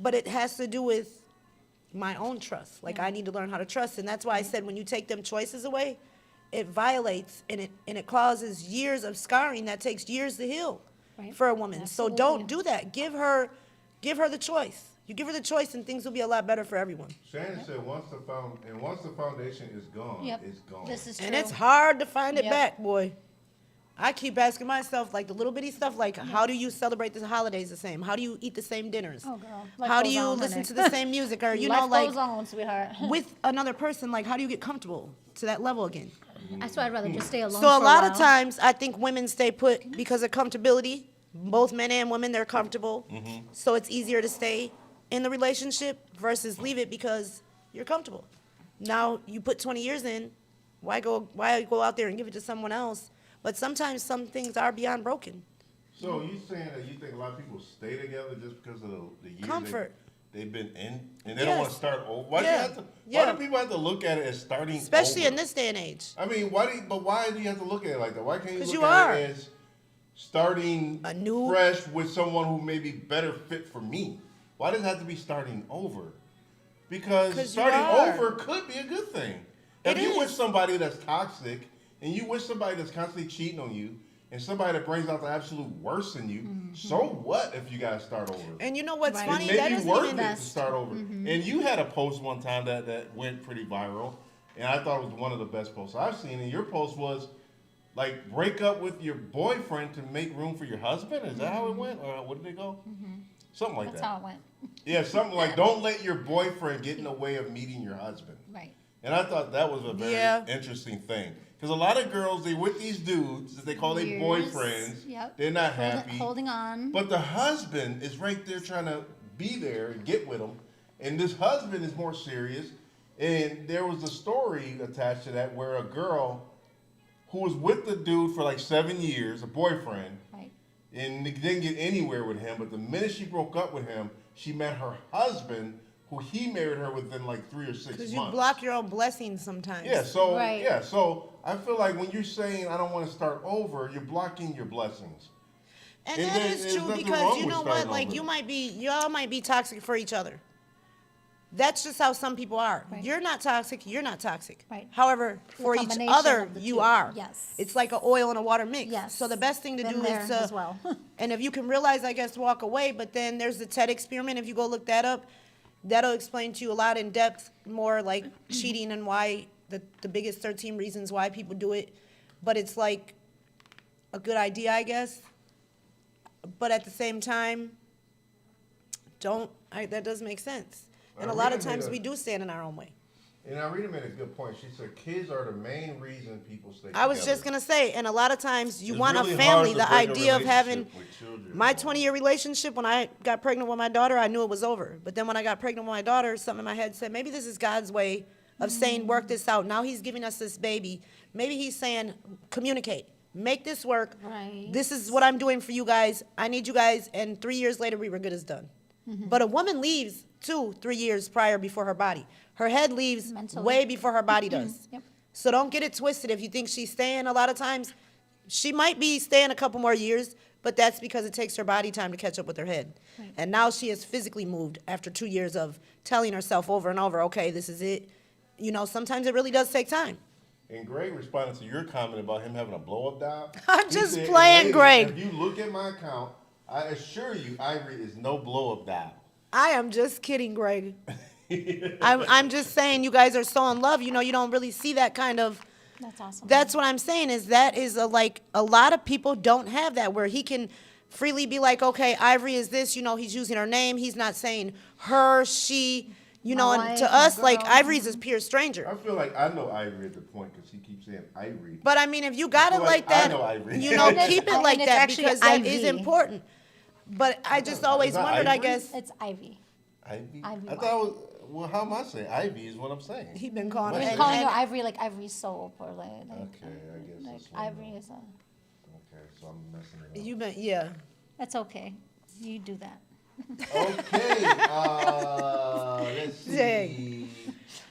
But it has to do with my own trust. Like I need to learn how to trust. And that's why I said when you take them choices away, it violates and it causes years of scarring that takes years to heal Right. for a woman. Absolutely. So don't do that. Give her the choice. You give her the choice and things will be a lot better for everyone. Shannon said once the foundation is gone, Yep. it's gone. This is true. And it's hard to find it Yep. back, boy. I keep asking myself, like the little bitty stuff, like how do you celebrate the holidays the same? How do you eat the same dinners? Oh, girl. Life How do goes you on, listen honey. to the same music? Or, Life like goes on, sweetheart. with another person, like how do you get comfortable to that level again? That's why I'd rather just stay alone So a for lot of while. times, I think women stay put because of comfortability. Both men and women, they're comfortable. So it's easier to stay in the relationship versus leave it because you're comfortable. Now you put 20 years in, why go out there and give it to someone else? But sometimes some things are beyond broken. So you saying that you think a lot of people stay together just because of the years Comfort. they've been in, and they don't want to Yes. start over? Why Yeah. why do people have to look at it as starting Especially over? in this day and age. I mean, why do you have to look at it like that? Why can't you 'Cause look you at are. it as starting A new- fresh with someone who may be better fit for me? Why does it have to be starting over? Because 'Cause you starting are. over could be a good thing. If It you is. with somebody that's toxic and you with somebody that's constantly cheating on you and somebody that brings out the absolute worst in you, so what if you gotta start over? And you know what's Right. It funny? may That be isn't worth even it to best. start over. And you had a post one time that went pretty viral, and I thought it was one of the best posts I've seen. And your post was, like break up with your boyfriend to make room for your husband? Is that how it went? Or what did it go? Something like That's that. how it went. Yeah, something like don't let your boyfriend get in the way of meeting your husband. Right. And I thought that was a very Yeah. interesting thing. Because a lot of girls, they with these dudes that they call their Years. boyfriends. Yep. They're not happy. Holding on. But the husband is right there trying to be there and get with them. And this husband is more serious. And there was a story attached to that where a girl who was with the dude for like 7 years, a boyfriend, Right. and didn't get anywhere with him. But the minute she broke up with him, she met her husband, who he married her within like 3 or 6 months. Because you block your own blessings sometimes. Yeah, so Right. so I feel like when you're saying I don't want to start over, you're blocking your blessings. And And that then is there's true nothing because wrong you with know what? starting Like over. y'all might be toxic for each other. That's just how some people are. Right. You're not toxic. You're not toxic. Right. However, for each combination other, of the you two. are. Yes. It's like an oil and a water mix. Yes. So the best thing to Been do there is to, as well. and if you can realize, I guess, walk away. But then there's the TED experiment. If you go look that up, that'll explain to you a lot in depth more like cheating and why the biggest 13 reasons why people do it. But it's like a good idea, I guess. But at the same time, that does make sense. And a lot of Rita made times a- we do stand in our own way. And now Rita made a good point. She said kids are the main reason people stay together. I was just gonna say, and a lot of times you It's want really a hard family. to The break a idea of having relationship with children. my 20-year relationship, when I got pregnant with my daughter, I knew it was over. But then when I got pregnant with my daughter, something in my head said, maybe this is God's way of saying, work this out. Now he's giving us this baby. Maybe he's saying, communicate, make this work. Right. This is what I'm doing for you guys. I need you guys. And 3 years later, we were good as done. But a woman leaves 2-3 years prior before her body. Her head leaves Mentally. way before her body does. Yep. So don't get it twisted. If you think she's staying, a lot of times she might be staying a couple more years, but that's because it takes her body time to catch up with her head. Right. And now she is physically moved after 2 years of telling herself over and over, okay, this is it. You know, sometimes it really does take time. And Greg responded to your comment about him having a blow up dial. I'm He just said, playing, "Ladies, Greg." If you look at my account, I assure you, Ivory is no blow up dial. I am just kidding, Greg. I'm just saying you guys are so in love. You know, you don't really see that kind of. That's awesome. That's what I'm saying is that is like a lot of people don't have that where he can freely be like, okay, Ivory is this, you know, he's using her name. He's not saying her, she, you My know, and wife, to my us, like girl. Ivory's a pure stranger. I feel like I know Ivory at the point because he keeps saying Ivory. But I mean, if you got I it feel like like I that, know Ivory. you know, And it's- keep it and like it's that actually because that is Ivy. important. But I just always that wondered, I Ivory? guess, It's Ivy. Ivy? Ivy I thought it was, well, how am I saying? Ivy is what I'm saying. he's been calling What's her. it? Calling and- her Ivory like Ivory soap or like Okay, I guess like that's what Ivory I'm- is a. Okay, so I'm messing it up. You've been, yeah. That's okay. You do that. Okay, let's see. Dang.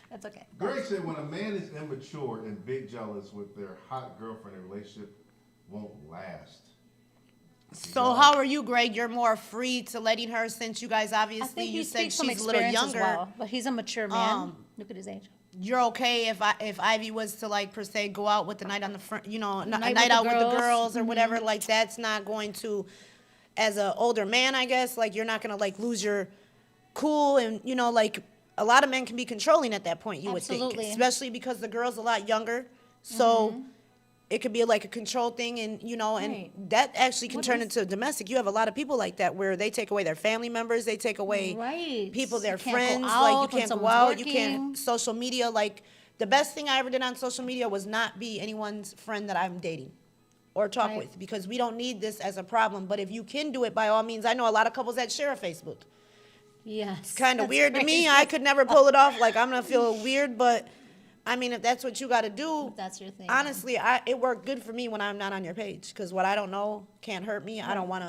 That's okay. Greg said when a man is immature and big jealous with their hot girlfriend, a relationship won't last. So how are you, Greg? You're more free to letting her since you guys I obviously think you he said speaks from she's a little experience younger. as well, but he's a mature man. Look at his age. You're okay if Ivy was to like per se go out with the night on the front, you know, a Night night with the out with the girls. Mm-hmm. girls or whatever. Like that's not going to, as an older man, I guess, like you're not gonna like lose your cool and you know like a lot of men can be controlling at that point. You would Absolutely. think, especially because the girl's a lot younger, so. It could be like a control thing, and you know, and Right. that actually can What turn is- into domestic. You have a lot of people like that where they take away their family members, they take away Right. people, their You can't go friends. Like out you when can't go someone's out, you working. can't social media. Like the best thing I ever did on social media was not be anyone's friend that I'm dating or talk Right. with because we don't need this as a problem. But if you can do it, by all means, I know a lot of couples that share a Facebook. Yes. It's kind of That's weird to me. crazy. I could never pull it off. Like I'm gonna feel weird, but I mean, if that's what you got to do, If that's your thing. honestly, it worked good for me when I'm not on your page because what I don't know can't hurt me. I don't want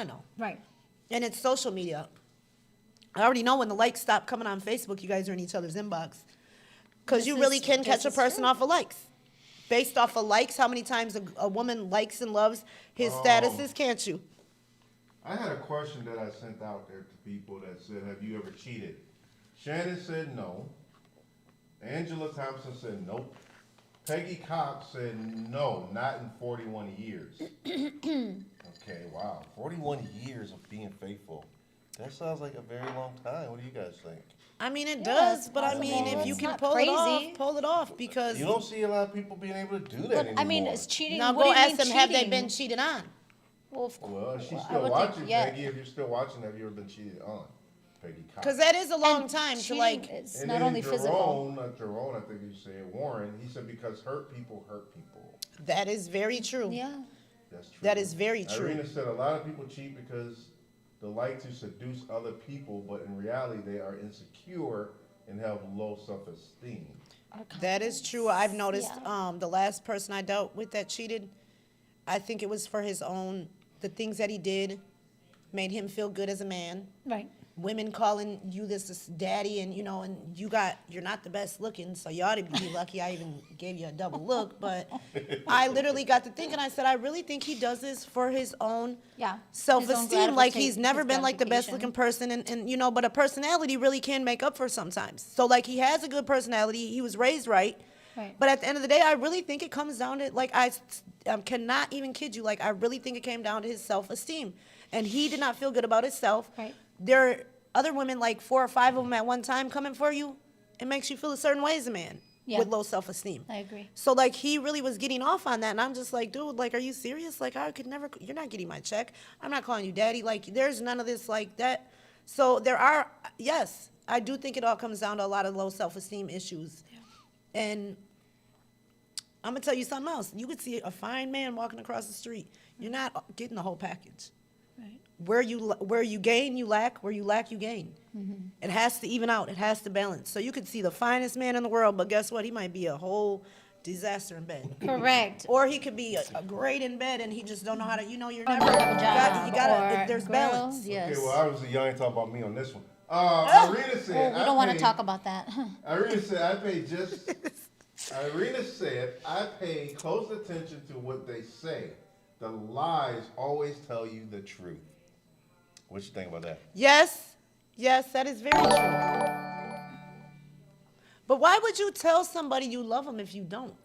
to know. Right. And it's social media. I already know when the likes stop coming on Facebook, you guys are in each other's inbox. Because This you really is- can catch a this is person true. off of likes. Based off of likes, how many times a woman likes and loves his statuses, can't you? I had a question that I sent out there to people that said, have you ever cheated? Shannon said no. Angela Thompson said nope. Peggy Cox said no, not in 41 years. Okay, wow. 41 years of being faithful. That sounds like a very long time. What do you guys think? I mean, it Yeah, does, it's but I mean, possible. if you It's can not pull it off, crazy. pull it off because You don't see a lot of people being able to do that But anymore. I mean, is cheating? now what go do you ask mean them, have they cheating? been cheated on? Well, of Well, she's well, I still would watching, think, yeah. Peggy. If you're still watching, have you ever been cheated on? Peggy Cox. Because that is a long And time to cheating like. It's And not then only Jerome, physical. not Jerome, I think you said Warren. He said because hurt people hurt people. That is very true. Yeah. That's true. That is very true. Irina said a lot of people cheat because they like to seduce other people, but in reality they are insecure and have low self-esteem. That is true. I've noticed Yeah. the last person I dealt with that cheated, I think it was for his own, the things that he did made him feel good as a man. Right. Women calling you this daddy and, you know, and you're not the best looking, so you ought to be lucky I even gave you a double look. But I literally got to thinking, I said, I really think he does this for his own Yeah. self-esteem. Like he's never his been like the best gratification. looking person and, you know, but a personality really can make up for sometimes. So like he has a good personality. He was raised right. Right. But at the end of the day, I really think it comes down to, like, I cannot even kid you. Like, I really think it came down to his self-esteem. And he did not feel good about himself. Right. There are other women, like 4 or 5 of them at one time coming for you. It makes you feel a certain way as a man Yeah. with low self-esteem. I agree. So, like, he really was getting off on that. And I'm just like, dude, like, are you serious? Like, I could never, you're not getting my check. I'm not calling you daddy. Like, there's none of this like that. So there are, yes, I do think it all comes down to a lot of low self-esteem issues. And I'm going to tell you something else. You could see a fine man walking across the street. You're not getting the whole package. Right. Where you gain, you lack. Where you lack, you gain. It has to even out. It has to balance. So you could see the finest man in the world, but guess what? He might be a whole disaster in bed. Correct. Or he could be a great in bed and he just don't know how to, you know, you're Or never, not have a job, you gotta, or there's girl, balance. Yes. Okay, well, obviously y'all ain't talking about me on this one. Irina said, Well, we don't want to talk about that. Irina said, Irina said, I pay close attention to what they say. The lies always tell you the truth. What you think about that? Yes, that is very true. But why would you tell somebody you love them if you don't?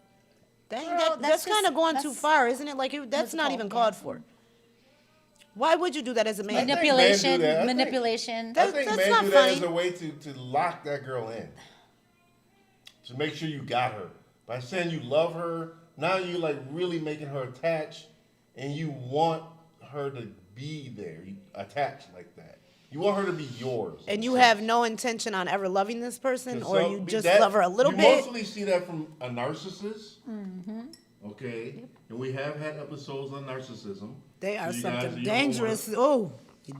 Dang, Girl, that's that's kind of just- going too that's far, isn't it? Like, that's not physical, even yeah. called for. Why would you do that as a man? think men Manipulation. do that. I think- Manipulation. That- I think that's men not do that as funny. a way to lock that girl in. To make sure you got her. By saying you love her, now you like really making her attached and you want her to be there, attached like that. You want her to be yours. And you have no intention on ever loving this person, or So, you just that- love her a little you bit. mostly see that from a narcissist. Okay? And we have had episodes on narcissism. They are So you guys something your dangerous. Oh,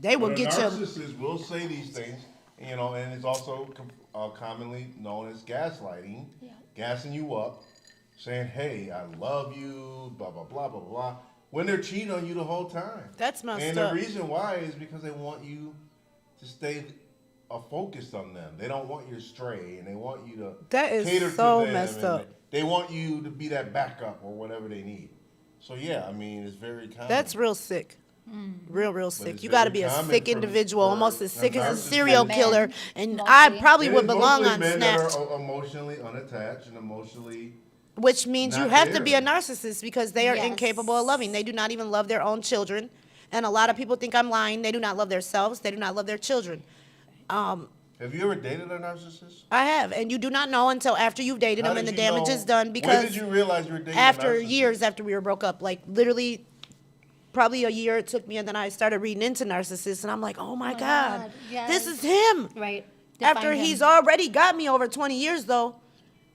they will But a get you. narcissist will say these things, you know, and it's also commonly known as gaslighting, Yeah. gassing you up, saying, "Hey, I love you," blah blah blah blah blah. When they're cheating on you the whole time. That's messed And up. the reason why is because they want you to stay focused on them. They don't want you to stray, and they want you to That is cater so to them, messed and up. They want you to be that backup or whatever they need. So yeah, I mean, it's very common. That's real sick. Real sick. it's You got to very be a common sick for- individual, for almost as sick as a narcissists. serial Men, killer. And mostly. I probably It would is belong mostly on men that Snatch, are emotionally unattached and emotionally. which means you not have to be a there. narcissist because they are Yes. incapable of loving. They do not even love their own children. And a lot of people think I'm lying. They do not love themselves. They do not love their children. Have you ever dated a narcissist? I have. And you do not know until after you've dated How them and the did you damage know- is done When because did you realize you were dating after a narcissist? years after we were broke up, like literally probably a year it took me, and then I started reading into narcissists, and I'm like, oh my God, God, this yes. is him. Right. After Define him. he's already got me over 20 years, though.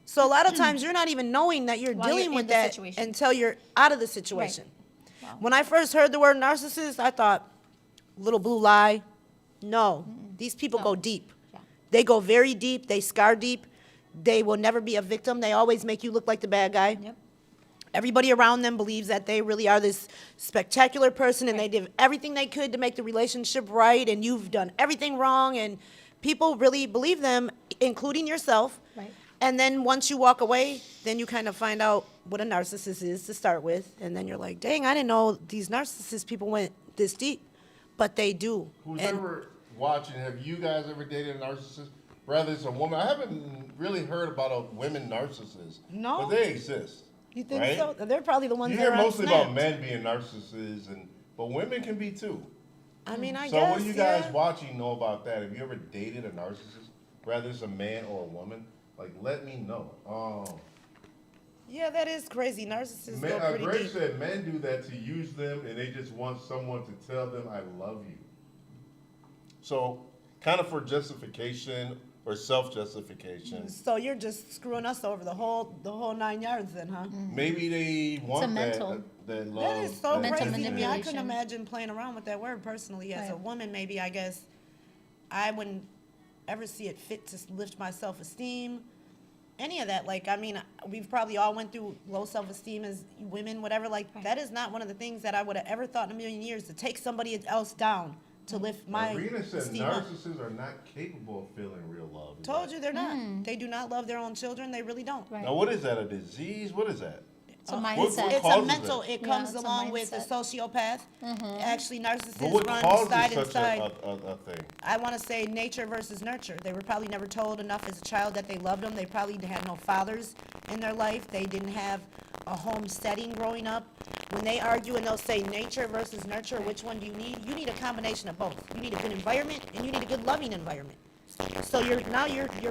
So a lot of times you're not even knowing that you're While you're dealing in with the that situation. until you're out of the situation. Wow. When I first heard the word narcissist, I thought, little blue lie. No, these people go deep. Yeah. They go very deep. They scar deep. They will never be a victim. They always make you look like the bad guy. Yep. Everybody around them believes that they really are this spectacular person and they did everything they could to make the relationship right and you've done everything wrong and people really believe them, including yourself. Right. And then once you walk away, then you kind of find out what a narcissist is to start with. And then you're like, dang, I didn't know these narcissist people went this deep. But they do. Who's And ever watching, have you guys ever dated a narcissist? Rather, it's a woman. I haven't really heard about a women narcissist. No? But they exist. you think right? so? They're probably the ones You that hear are on mostly about Snap. men being narcissists, but women can be too. I mean, I So guess. what do you guys yeah. watching know about that? Have you ever dated a narcissist, whether it's a man or a woman? Like, let me know. Yeah, that is crazy. Narcissists go pretty Greg deep. said men do that to use them, and they just want someone to tell them, "I love you." So, kind of for justification or self-justification. So you're just screwing us over the whole 9 yards, then, huh? Maybe they want mental. that love. That is so Mental crazy to me. I couldn't manipulation. imagine playing around with that word personally. As a Right. woman, maybe I guess I wouldn't ever see it fit to lift my self-esteem. Any of that, like, I mean, we've probably all went through low self-esteem as women, whatever. Like, Right. that is not one of the things that I would have ever thought in a million years, to take somebody else down to lift my Arena said esteem up. narcissists are not capable of feeling real love. Is Told that- you they're not. They do not love their own children. They really don't. Right. Now, what is that? A disease? What is that? It's a What mindset. It's a causes mental. it? It Yeah, comes it's a along with a mindset. sociopath. Actually, But narcissists what run causes side and such side. a thing? I want to say nature versus nurture. They were probably never told enough as a child that they loved them. They probably had no fathers in their life. They didn't have a home setting growing up. When they argue and they'll say nature versus nurture, which one do you need? You need a combination of both. You need a good environment and you need a good loving environment. So you're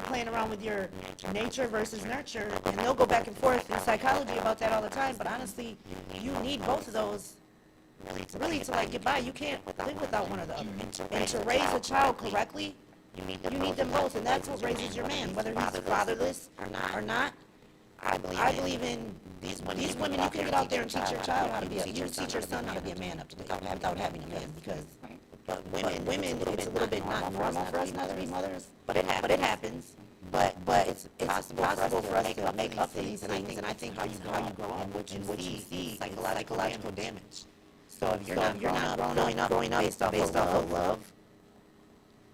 playing around with your nature versus nurture, and they'll go back and forth in psychology about that all the time. But honestly, you need both of those really to like get by. You can't live without one or the other. And to raise a child correctly, you need them both, and that's what raises your man, whether he's fatherless or not. I believe in these women. You can get out there and teach your child how to be you teach your son how to be a man up to date without having a man, because but women, it's a little bit not normal for us not to be mothers, but it happens. But it's possible for us to make up for these things, and I think how you grow up, what you see psychological damage. So if you're not growing up based off of love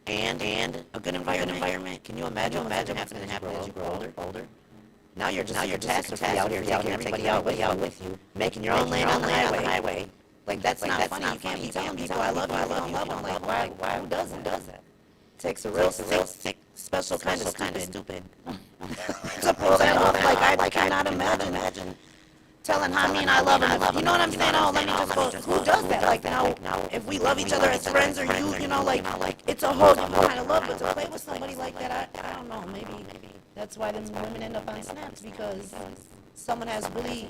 and a good environment, can you imagine what's going to happen as you grow older? Now you're just catastrophe out here taking everybody out with you, making your own lane on the highway. Like, that's not funny. You can't be telling people I love you. Like, why? Who does that? Takes a real sick, special kind of stupid to pull that off. Like, I cannot imagine telling Hamin I love him. You know what I'm saying? Oh, let me just go. Who does that? Like, now, if we love each other as friends or you know, like, it's a whole different kind of love. But to play with somebody like that, I don't know. Maybe that's why them women end up on snaps, because someone has really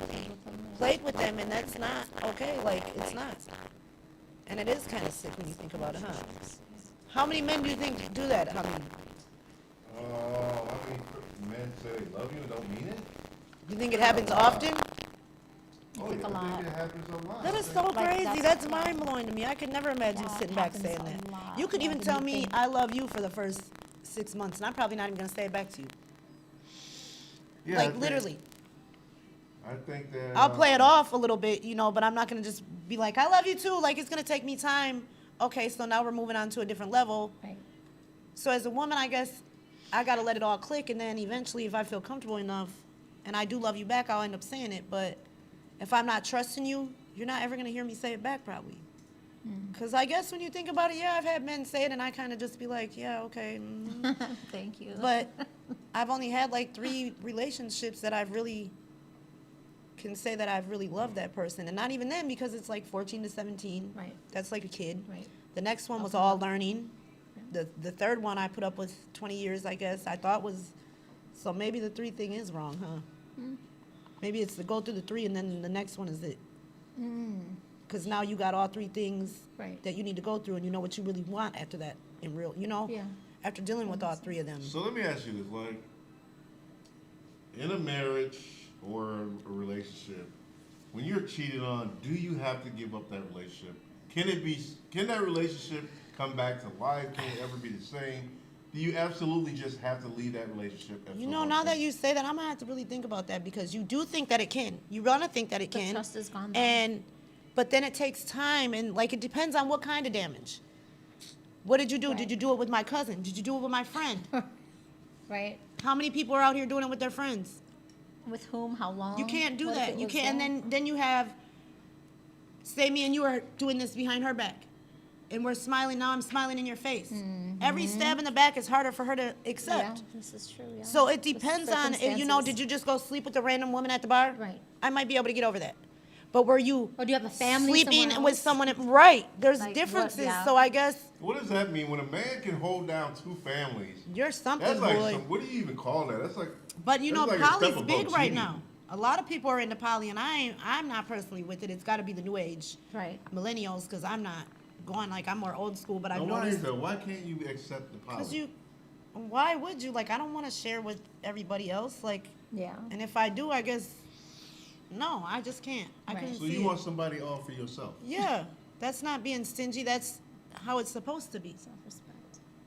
played with them, and that's not okay. Like, it's not. And it is kind of sick when you think about it, huh? How many men do you think do that? How many? I mean, men say they love you and don't mean it? You think it happens often? Oh, think yeah, a I lot. think it happens a lot. That is I so think- crazy. That's mind blowing to me. I could never imagine Yeah, it sitting back happens saying a that. lot You could more even than tell you me think. I love you for the first 6 months, and I'm probably not even gonna say it back to you. Yeah, I Like, think- literally. I think that. I'll play it off a little bit, but I'm not gonna just be like, I love you too. Like, it's gonna take me time. Okay, so now we're moving on to a different level. Right. So as a woman, I guess I gotta let it all click, and then eventually, if I feel comfortable enough, and I do love you back, I'll end up saying it. But if I'm not trusting you, you're not ever gonna hear me say it back, probably. Because I guess when you think about it, yeah, I've had men say it, and I kind of just be like, yeah, okay. Thank you. But I've only had like 3 relationships that I've really can say that I've really loved that person, and not even then, because it's like 14 to 17. Right. That's like a kid. Right. The next one was all learning. The third one I put up with 20 years, I guess. I thought was, so maybe the 3 thing is wrong, huh? Maybe it's to go through the 3 and then the next one is it. Because now you got all 3 things Right. that you need to go through, and you know what you really want after that in real, Yeah. after dealing with all 3 of them. So let me ask you this: like, in a marriage or a relationship, when you're cheated on, do you have to give up that relationship? Can that relationship come back to life? Can it ever be the same? Do you absolutely just have to leave that relationship? Now that you say that, I'm gonna have to really think about that, because you do think that it can. You wanna think that it The can. trust is gone, though. But then it takes time, and like, it depends on what kind of damage. What did you do? Right. Did you do it with my cousin? Did you do it with my friend? Right. How many people are out here doing it with their friends? With whom? How long? You can't do What if that. it You was can't. them? And then you have, say me and you are doing this behind her back, and we're smiling. Now I'm smiling in your face. Every stab in the back is harder for her to accept. Yeah, this is true. Yeah. So it The depends on if circumstances. did you just go sleep with a random woman at the bar? Right. I might be able to get over that. But were you Or do you have a family sleeping somewhere with else? someone? Right. There's Like, what- differences. yeah. So I guess What does that mean when a man can hold down two families? you're something, That's like boy. what do you even call that? That's like. But you know, that's like a poly's step big above right cheating. now. A lot of people are into poly, and I'm not personally with it. It's got to be the new age Right. millennials, because I'm not going like I'm more old school. But I've Now, why noticed is that? Why can't you accept the because poly? why would you? Like, I don't want to share with everybody else. Like, Yeah. and if I do, I guess no, I just can't. I Right. couldn't So see you it. want somebody all for yourself? Yeah, that's not being stingy. That's how it's supposed to be. Self-respect.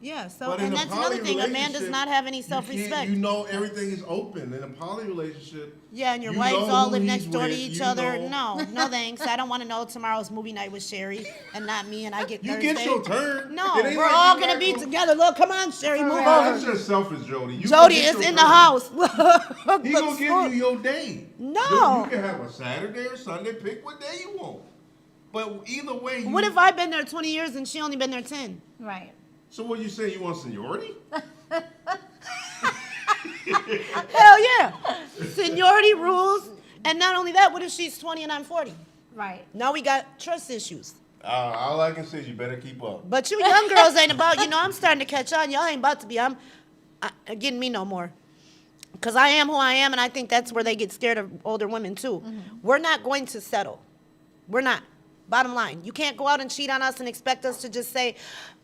Yeah. So, But in and a that's poly another thing. A man does relationship, not have any you self-respect. can't- You know everything is open in a poly relationship. Yeah, and your you wives know all who live he's next door to with, each you other. know- No thanks. I don't want to know tomorrow's movie night with Sherry and not me, and I get You Thursday. get your turn. No, It ain't we're like all you gonna got be no- together. Look, come on, Sherry, For move real. Oh, over. that's just selfish, Jody. You Jody gonna get is your in the turn. house. He Look, gonna give you your day. No. You can have a Saturday or Sunday. Pick what day you want. But either way, you, What if I've been there 20 years and she only been there 10? Right. So what you say? You want seniority? Hell yeah. Seniority rules. And not only that, what if she's 20 and I'm 40? Right. Now we got trust issues. All I can say is you better keep up. But you young girls ain't about, I'm starting to catch on. Y'all ain't about to be. I'm getting me no more. Because I am who I am, and I think that's where they get scared of older women, too. We're not going to settle. We're not. Bottom line. You can't go out and cheat on us and expect us to just say,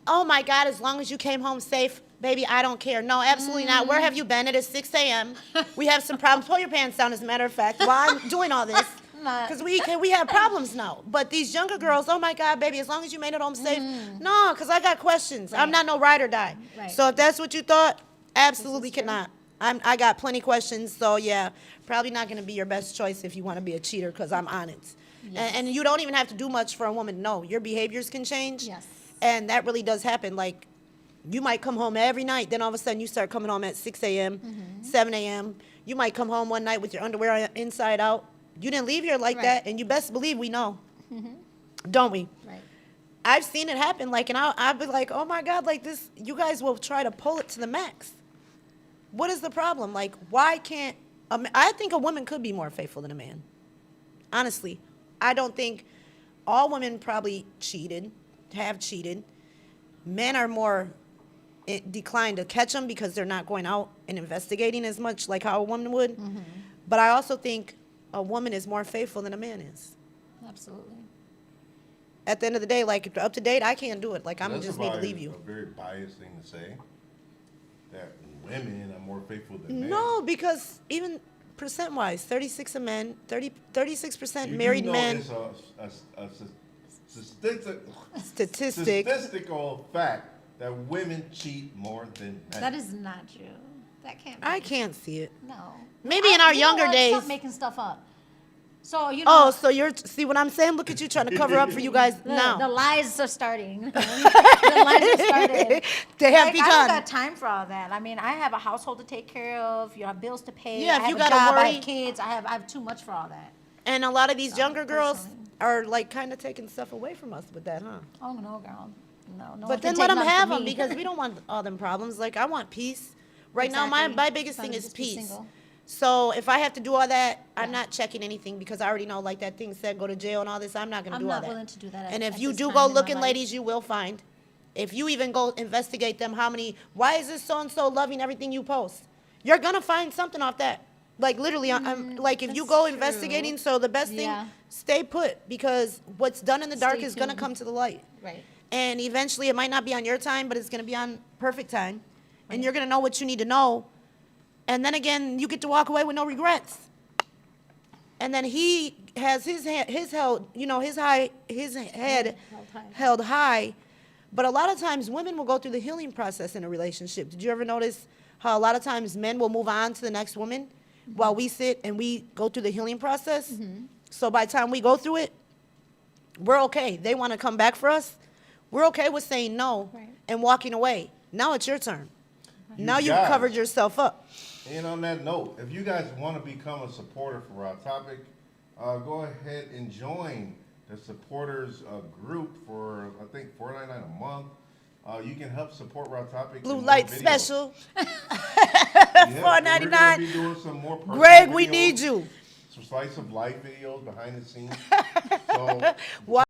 oh, my God, as long as you came home safe, baby, I don't care. No, absolutely not. Where have you been? It is 6 a.m. We have some problems. Pull your pants down, as a matter of fact, while I'm doing all this. Because we have problems now. But these younger girls, oh, my God, baby, as long as you made it home safe. No, because I got questions. I'm not no ride or die. Right. So if that's what you thought, absolutely cannot. I got plenty questions. So, yeah, probably not going to be your best choice if you want to be a cheater, because I'm on it. Yes. And you don't even have to do much for a woman. No, your behaviors can change. Yes. And that really does happen. Like, you might come home every night, then all of a sudden you start coming home at 6 a.m., 7 a.m. You might come home one night with your underwear inside out. You didn't leave here like Right. that, and you best believe we know. Don't we? Right. I've seen it happen, like, and I'll be like, oh my God, like this, you guys will try to pull it to the max. What is the problem? Like, why can't, I think a woman could be more faithful than a man. Honestly, I don't think all women probably have cheated. Men are more declined to catch them because they're not going out and investigating as much like how a woman would. But I also think a woman is more faithful than a man is. Absolutely. At the end of the day, like, if up to date, I can't do it. Like, I'm That's just need to probably leave you. A very biased thing to say. That women are more faithful than men. No, because even percent-wise, 36% men, 36% You married do know men. It's a Statistic. statistical fact that women cheat more than men. That is not true. That can't be. I can't see it. No. Maybe in our You know younger what? days. Stop making stuff up. So, Oh, so see what I'm saying? Look at you trying to cover up for you guys the now. lies are starting. The lies are starting. They have Like, I don't begun. got time for all that. I mean, I have a household to take care of. You have bills to pay. Yeah, I if have you a gotta job. I worry- have kids. I have too much for all that. And a lot of these younger girls personally. are like kind of taking stuff away from us with that, huh? Oh no, girl. No. But one then can let take them none have from them me. because we don't want all them problems. Like, I want peace. Right now, my Exactly. biggest thing Rather is just be peace. single. So if I have to do all that, I'm Yeah. not checking anything because I already know, like that thing said, go to jail and all this. I'm not going to I'm do all not that. willing to do that at- And if at you this do time go in my looking, life. ladies, you will find. If you even go investigate them, why is this so-and-so loving everything you post? You're going to find something off that. Like, literally, I'm like, if you that's go true. investigating, so the best thing, Yeah. stay put because what's done in the dark Stay is going to tuned. come to the light. Right. And eventually, it might not be on your time, but it's going to be on perfect time. Right. And you're going to know what you need to know. And then again, you get to walk away with no regrets. And then he has his head held held high. But a lot of times, women will go through the healing process in a relationship. Did you ever notice how a lot of times men will move on to the next woman while we sit and we go through the healing process? So by the time we go through it, we're okay. They want to come back for us. We're okay with saying no Right. and walking away. Now it's your turn. Now you've guys- covered yourself up. And on that note, if you guys want to become a supporter for our topic, go ahead and join the supporters group for, I think, $4.99 a month. You can help support our topic. Blue in more light videos. special. Yeah, and we're gonna $4.99. be doing some more personal Greg, we videos, need you. slice of life videos behind the scenes. So Why